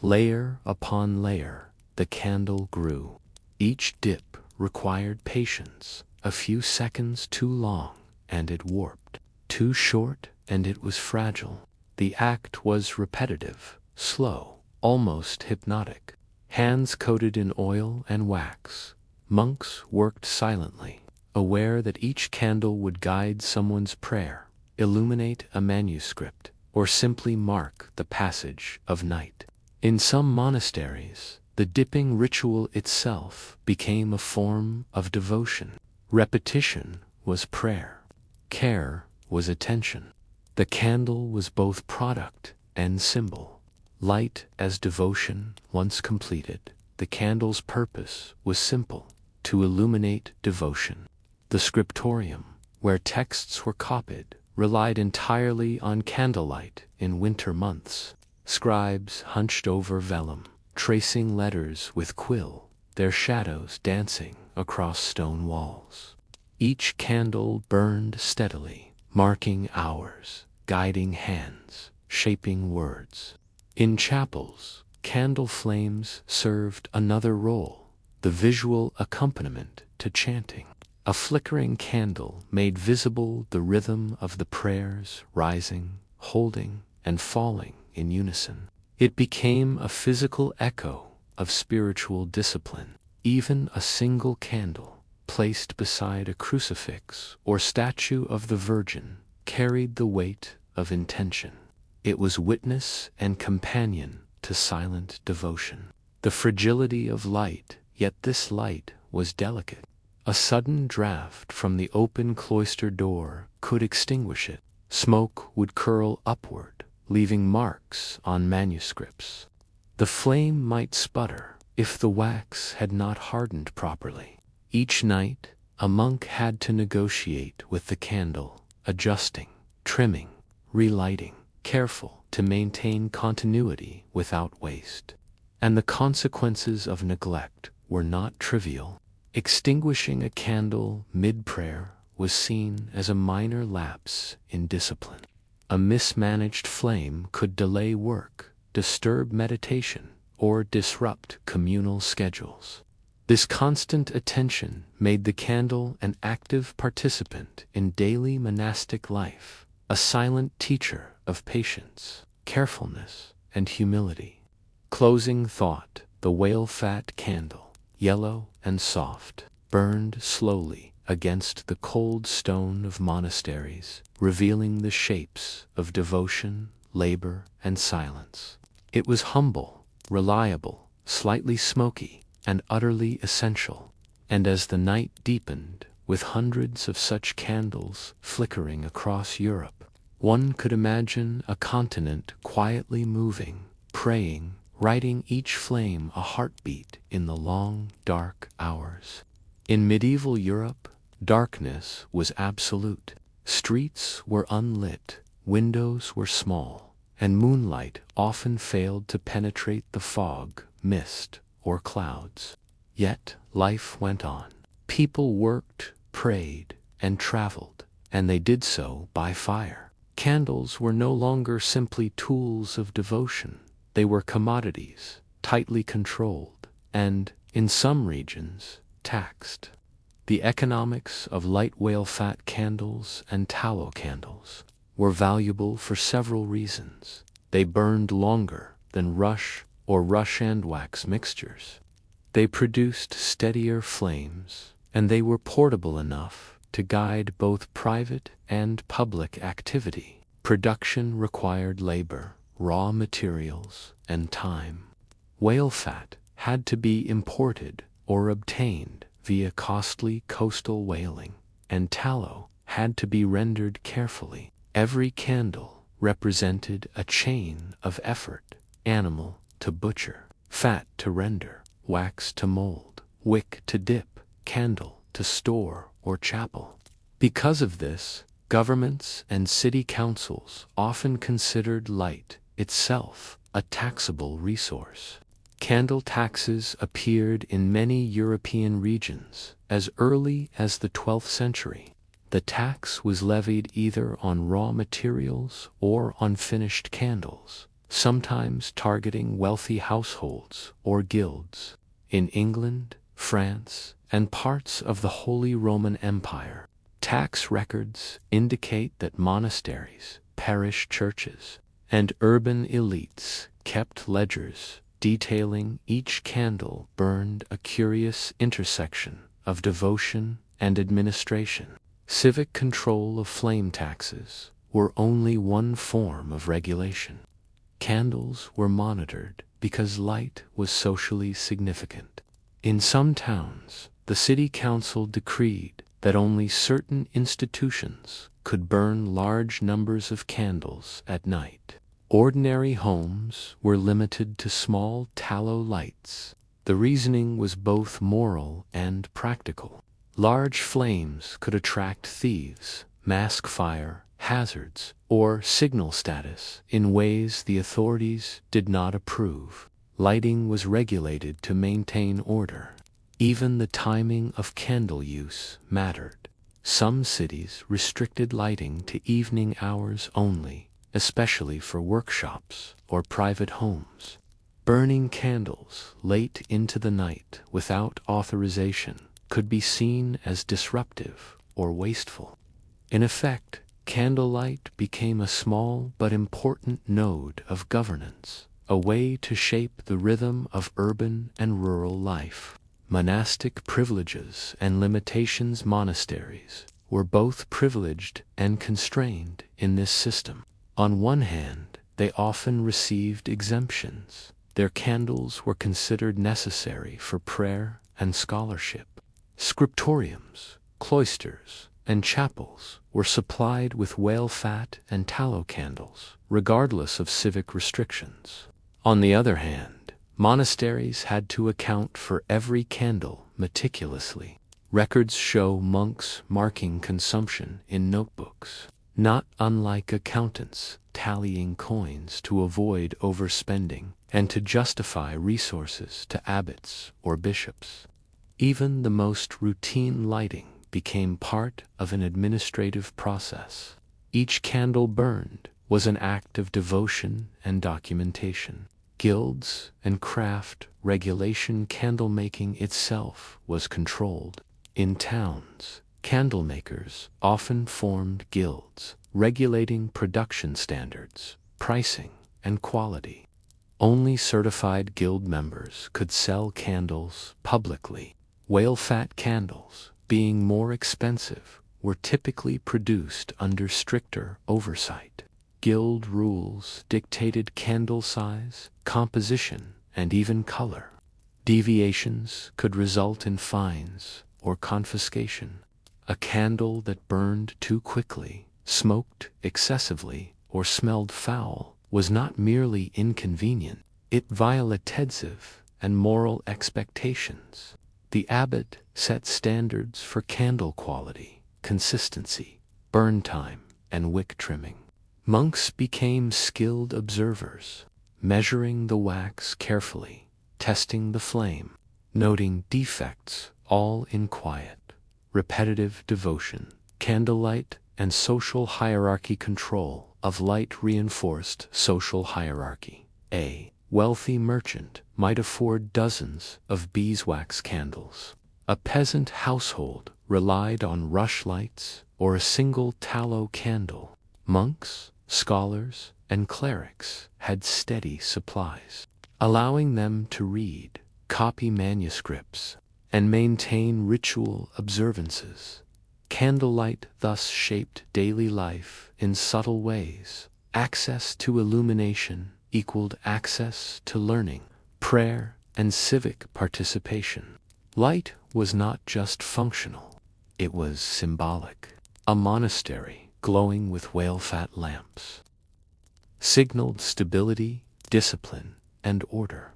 Layer upon layer, the candle grew. Each dip required patience. A few seconds too long, and it warped. Too short, and it was fragile. The act was repetitive, slow, almost hypnotic. Hands coated in oil and wax, monks worked silently, aware that each candle would guide someone's prayer, illuminate a manuscript, or simply mark the passage of night. In some monasteries, the dipping ritual itself became a form of devotion. Repetition was prayer. Care was attention. The candle was both product and symbol. Light as devotion once completed, the candle's purpose was simple: to illuminate devotion. The scriptorium, where texts were copied, relied entirely on candlelight in winter months. Scribes hunched over vellum, tracing letters with quill, their shadows dancing across stone walls. Each candle burned steadily, marking hours, guiding hands, shaping words. In chapels, candle flames served another role: the visual accompaniment to chanting. A flickering candle made visible the rhythm of the prayers, rising, holding, and falling in unison. It became a physical echo of spiritual discipline. Even a single candle, placed beside a crucifix or statue of the Virgin, carried the weight of intention. It was witness and companion to silent devotion. The fragility of light, yet this light was delicate. A sudden draught from the open cloister door could extinguish it. Smoke would curl upward, leaving marks on manuscripts. The flame might sputter if the wax had not hardened properly. Each night, a monk had to negotiate with the candle, adjusting, trimming, relighting, careful to maintain continuity without waste. And the consequences of neglect were not trivial. Extinguishing a candle mid-prayer was seen as a minor lapse in discipline. A mismanaged flame could delay work, disturb meditation, or disrupt communal schedules. This constant attention made the candle an active participant in daily monastic life, a silent teacher of patience, carefulness, and humility. Closing thought: the whale-fat candle, yellow and soft, burned slowly against the cold stone of monasteries, revealing the shapes of devotion, labor, and silence. It was humble, reliable, slightly smoky, and utterly essential. And as the night deepened, with hundreds of such candles flickering across Europe, one could imagine a continent quietly moving, praying, writing each flame a heartbeat in the long, dark hours. In medieval Europe, darkness was absolute. Streets were unlit, windows were small, and moonlight often failed to penetrate the fog, mist, or clouds. Yet life went on. People worked, prayed, and traveled, and they did so by fire. Candles were no longer simply tools of devotion. They were commodities, tightly controlled, and in some regions, taxed. The economics of light whale fat candles and tallow candles were valuable for several reasons. They burned longer than rush or rush and wax mixtures. They produced steadier flames, and they were portable enough to guide both private and public activity. Production required labor, raw materials, and time. Whale fat had to be imported or obtained via costly coastal whaling, and tallow had to be rendered carefully. Every candle represented a chain of effort: animal to butcher, fat to render, wax to mold, wick to dip, candle to store or chapel. Because of this, governments and city councils often considered light itself a taxable resource. Candle taxes appeared in many European regions as early as the 12th century. The tax was levied either on raw materials or on finished candles, sometimes targeting wealthy households or guilds. In England, France, and parts of the Holy Roman Empire, tax records indicate that monasteries, parish churches, and urban elites kept ledgers detailing each candle burned, a curious intersection of devotion and administration. Civic control of flame taxes were only one form of regulation. Candles were monitored because light was socially significant. In some towns, the city council decreed that only certain institutions could burn large numbers of candles at night. Ordinary homes were limited to small tallow lights. The reasoning was both moral and practical. Large flames could attract thieves, mask fire hazards, or signal status in ways the authorities did not approve. Lighting was regulated to maintain order. Even the timing of candle use mattered. Some cities restricted lighting to evening hours only, especially for workshops or private homes. Burning candles late into the night without authorization could be seen as disruptive or wasteful. In effect, candlelight became a small but important node of governance, a way to shape the rhythm of urban and rural life. Monastic privileges and limitations. Monasteries were both privileged and constrained in this system. On one hand, they often received exemptions. Their candles were considered necessary for prayer and scholarship. Scriptoriums, cloisters, and chapels were supplied with whale fat and tallow candles, regardless of civic restrictions. On the other hand, monasteries had to account for every candle meticulously. Records show monks marking consumption in notebooks, not unlike accountants tallying coins to avoid overspending and to justify resources to abbots or bishops. Even the most routine lighting became part of an administrative process. Each candle burned was an act of devotion and documentation. Guilds and craft regulation. Candle making itself was controlled. In towns, candle makers often formed guilds, regulating production standards, pricing, and quality. Only certified guild members could sell candles publicly. Whale fat candles, being more expensive, were typically produced under stricter oversight. Guild rules dictated candle size, composition, and even color. Deviations could result in fines or confiscation. A candle that burned too quickly, smoked excessively, or smelled foul was not merely inconvenient, it violated civic and moral expectations. The abbot set standards for candle quality, consistency, burn time, and wick trimming. Monks became skilled observers, measuring the wax carefully, testing the flame, noting defects, all in quiet. Repetitive devotion, candlelight, and social hierarchy. Control of light reinforced social hierarchy. A wealthy merchant might afford dozens of beeswax candles. A peasant household relied on rushlights or a single tallow candle. Monks, scholars, and clerics had steady supplies, allowing them to read, copy manuscripts, and maintain ritual observances. Candlelight thus shaped daily life in subtle ways. Access to illumination equaled access to learning, prayer, and civic participation. Light was not just functional, it was symbolic. A monastery, glowing with whale-fat lamps, signaled stability, discipline, and order.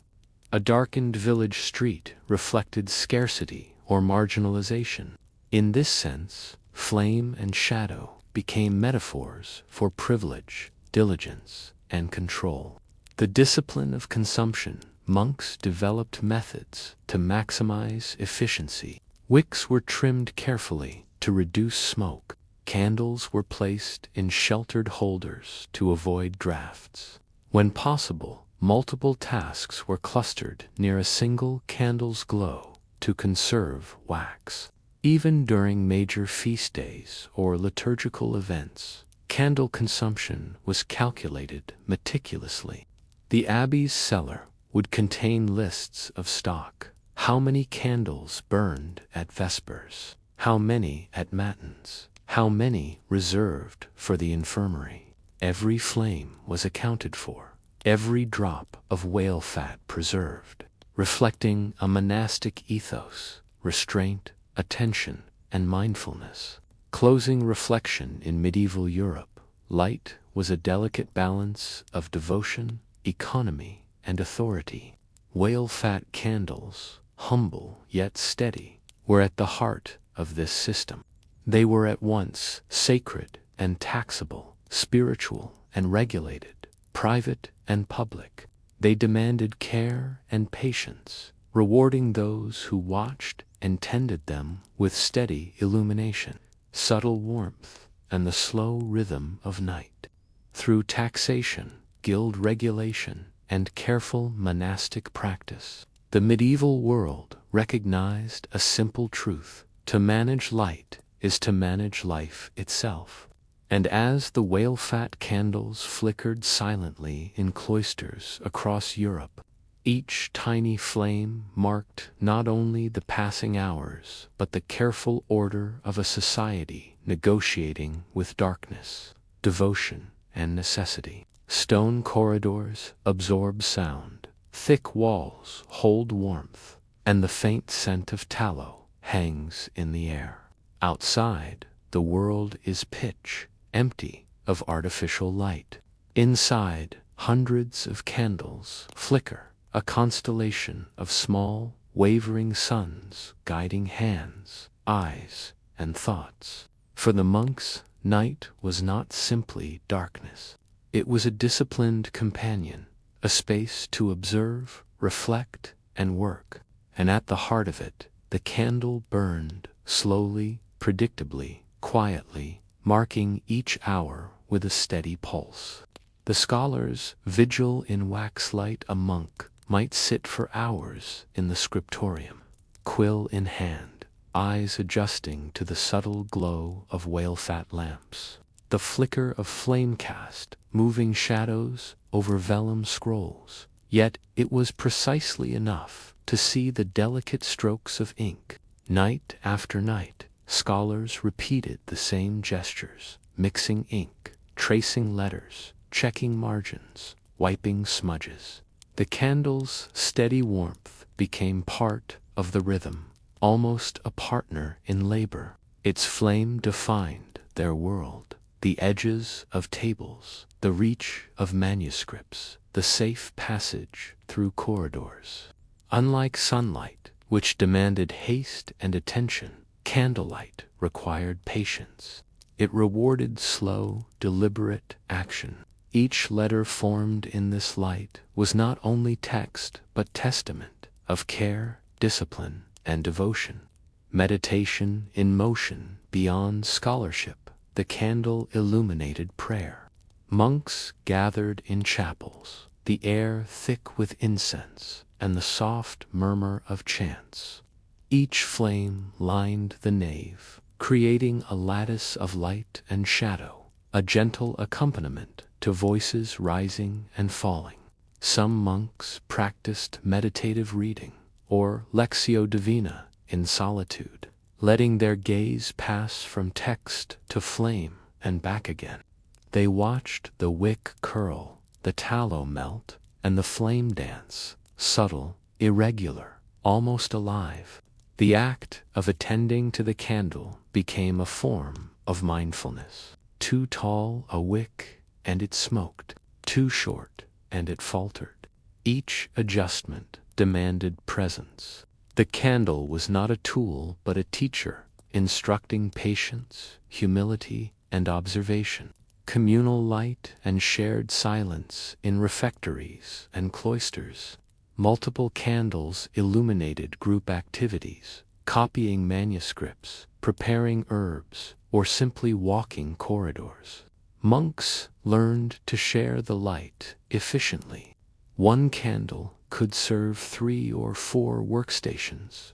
A darkened village street reflected scarcity or marginalization. In this sense, flame and shadow became metaphors for privilege, diligence, and control. The discipline of consumption, monks developed methods to maximize efficiency. Wicks were trimmed carefully to reduce smoke. Candles were placed in sheltered holders to avoid drafts. When possible, multiple tasks were clustered near a single candle's glow to conserve wax. Even during major feast days or liturgical events, candle consumption was calculated meticulously. The abbey's cellar would contain lists of stock: how many candles burned at vespers, how many at matins, how many reserved for the infirmary. Every flame was accounted for, every drop of whale fat preserved, reflecting a monastic ethos, restraint, attention, and mindfulness. Closing reflection: in medieval Europe, light was a delicate balance of devotion, economy, and authority. Whale-fat candles, humble yet steady, were at the heart of this system. They were at once sacred and taxable, spiritual and regulated, private and public. They demanded care and patience, rewarding those who watched and tended them with steady illumination, subtle warmth, and the slow rhythm of night. Through taxation, guild regulation, and careful monastic practice, the medieval world recognized a simple truth: to manage light is to manage life itself. And as the whale-fat candles flickered silently in cloisters across Europe, each tiny flame marked not only the passing hours, but the careful order of a society negotiating with darkness, devotion, and necessity. Stone corridors absorb sound, thick walls hold warmth, and the faint scent of tallow hangs in the air. Outside, the world is pitch, empty of artificial light. Inside, hundreds of candles flicker, a constellation of small, wavering suns guiding hands, eyes, and thoughts. For the monks, night was not simply darkness. It was a disciplined companion, a space to observe, reflect, and work. And at the heart of it, the candle burned, slowly, predictably, quietly, marking each hour with a steady pulse. The scholars vigil in waxlight. A monk might sit for hours in the scriptorium, quill in hand, eyes adjusting to the subtle glow of whale-fat lamps, the flicker of flame-cast, moving shadows over vellum scrolls. Yet it was precisely enough to see the delicate strokes of ink. Night after night, scholars repeated the same gestures, mixing ink, tracing letters, checking margins, wiping smudges. The candle's steady warmth became part of the rhythm, almost a partner in labor. Its flame defined their world: the edges of tables, the reach of manuscripts, the safe passage through corridors. Unlike sunlight, which demanded haste and attention, candlelight required patience. It rewarded slow, deliberate action. Each letter formed in this light was not only text but testament of care, discipline, and devotion. Meditation in motion beyond scholarship, the candle illuminated prayer. Monks gathered in chapels, the air thick with incense and the soft murmur of chants. Each flame lined the nave, creating a lattice of light and shadow, a gentle accompaniment to voices rising and falling. Some monks practiced meditative reading, or lectio divina, in solitude, letting their gaze pass from text to flame and back again. They watched the wick curl, the tallow melt, and the flame dance, subtle, irregular, almost alive. The act of attending to the candle became a form of mindfulness. Too tall a wick, and it smoked. Too short, and it faltered. Each adjustment demanded presence. The candle was not a tool but a teacher, instructing patience, humility, and observation. Communal light and shared silence in refectories and cloisters. Multiple candles illuminated group activities, copying manuscripts, preparing herbs, or simply walking corridors. Monks learned to share the light efficiently. One candle could serve 3 or 4 workstations.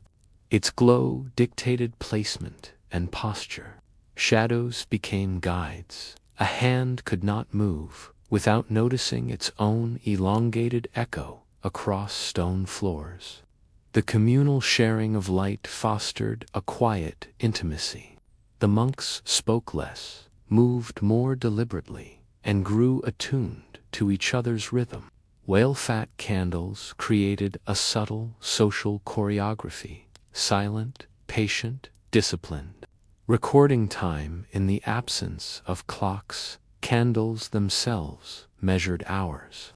Its glow dictated placement and posture. Shadows became guides. A hand could not move without noticing its own elongated echo across stone floors. The communal sharing of light fostered a quiet intimacy. The monks spoke less, moved more deliberately, and grew attuned to each other's rhythm. Whale-fat candles created a subtle social choreography, silent, patient, disciplined. Recording time in the absence of clocks, candles themselves measured hours.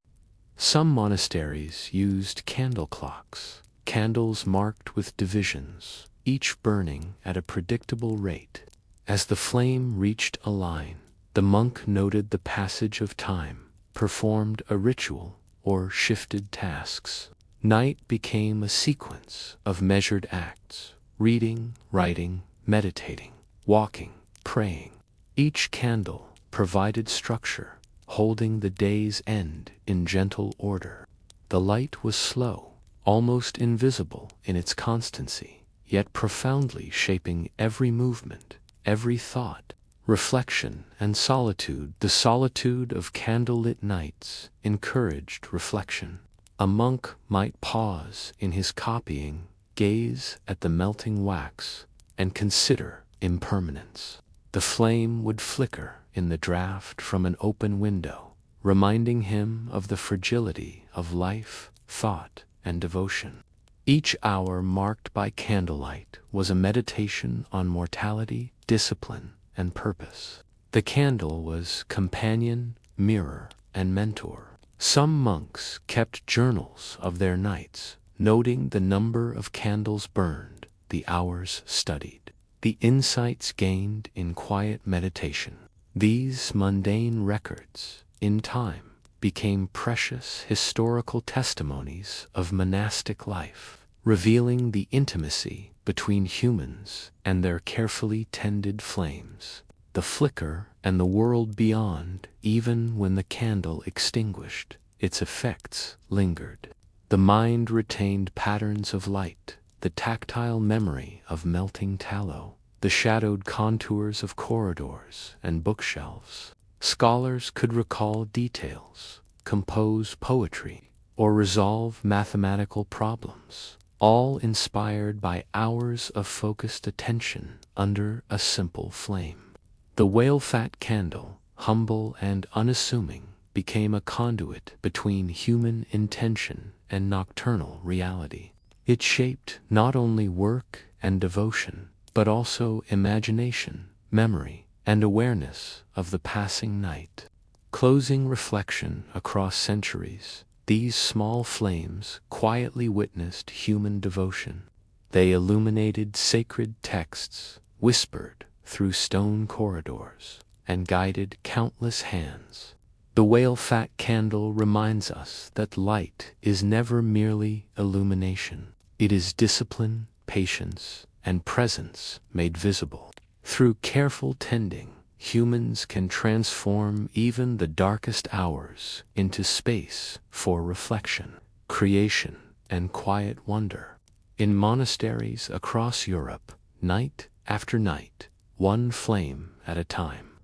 Some monasteries used candle clocks, candles marked with divisions, each burning at a predictable rate. As the flame reached a line, the monk noted the passage of time, performed a ritual, or shifted tasks. Night became a sequence of measured acts, reading, writing, meditating, walking, praying. Each candle provided structure, holding the day's end in gentle order. The light was slow, almost invisible in its constancy, yet profoundly shaping every movement, every thought, reflection, and solitude. The solitude of candlelit nights encouraged reflection. A monk might pause in his copying, gaze at the melting wax, and consider impermanence. The flame would flicker in the draught from an open window, reminding him of the fragility of life, thought, and devotion. Each hour marked by candlelight was a meditation on mortality, discipline, and purpose. The candle was companion, mirror, and mentor. Some monks kept journals of their nights, noting the number of candles burned, the hours studied, the insights gained in quiet meditation. These mundane records, in time, became precious historical testimonies of monastic life, revealing the intimacy between humans and their carefully tended flames. The flicker and the world beyond, even when the candle extinguished, its effects lingered. The mind retained patterns of light, the tactile memory of melting tallow, the shadowed contours of corridors and bookshelves. Scholars could recall details, compose poetry, or resolve mathematical problems, all inspired by hours of focused attention under a simple flame. The whale-fat candle, humble and unassuming, became a conduit between human intention and nocturnal reality. It shaped not only work and devotion, but also imagination, memory, and awareness of the passing night. Closing reflection across centuries, these small flames quietly witnessed human devotion. They illuminated sacred texts, whispered through stone corridors, and guided countless hands. The whale-fat candle reminds us that light is never merely illumination. It is discipline, patience, and presence made visible. Through careful tending, humans can transform even the darkest hours into space for reflection, creation, and quiet wonder. In monasteries across Europe, night after night, one flame at a time,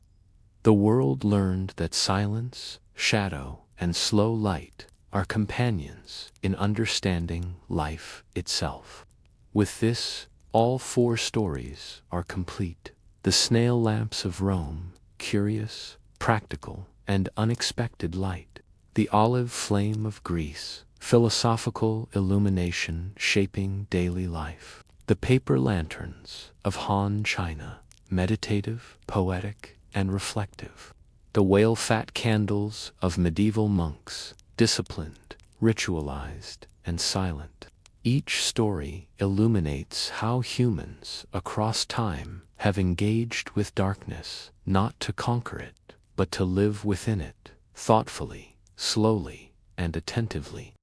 the world learned that silence, shadow, and slow light are companions in understanding life itself. With this, all four stories are complete. The snail lamps of Rome, curious, practical, and unexpected light. The olive flame of Greece, philosophical illumination shaping daily life. The paper lanterns of Han China, meditative, poetic, and reflective. The whale-fat candles of medieval monks, disciplined, ritualized, and silent. Each story illuminates how humans across time have engaged with darkness, not to conquer it, but to live within it, thoughtfully, slowly, and attentively.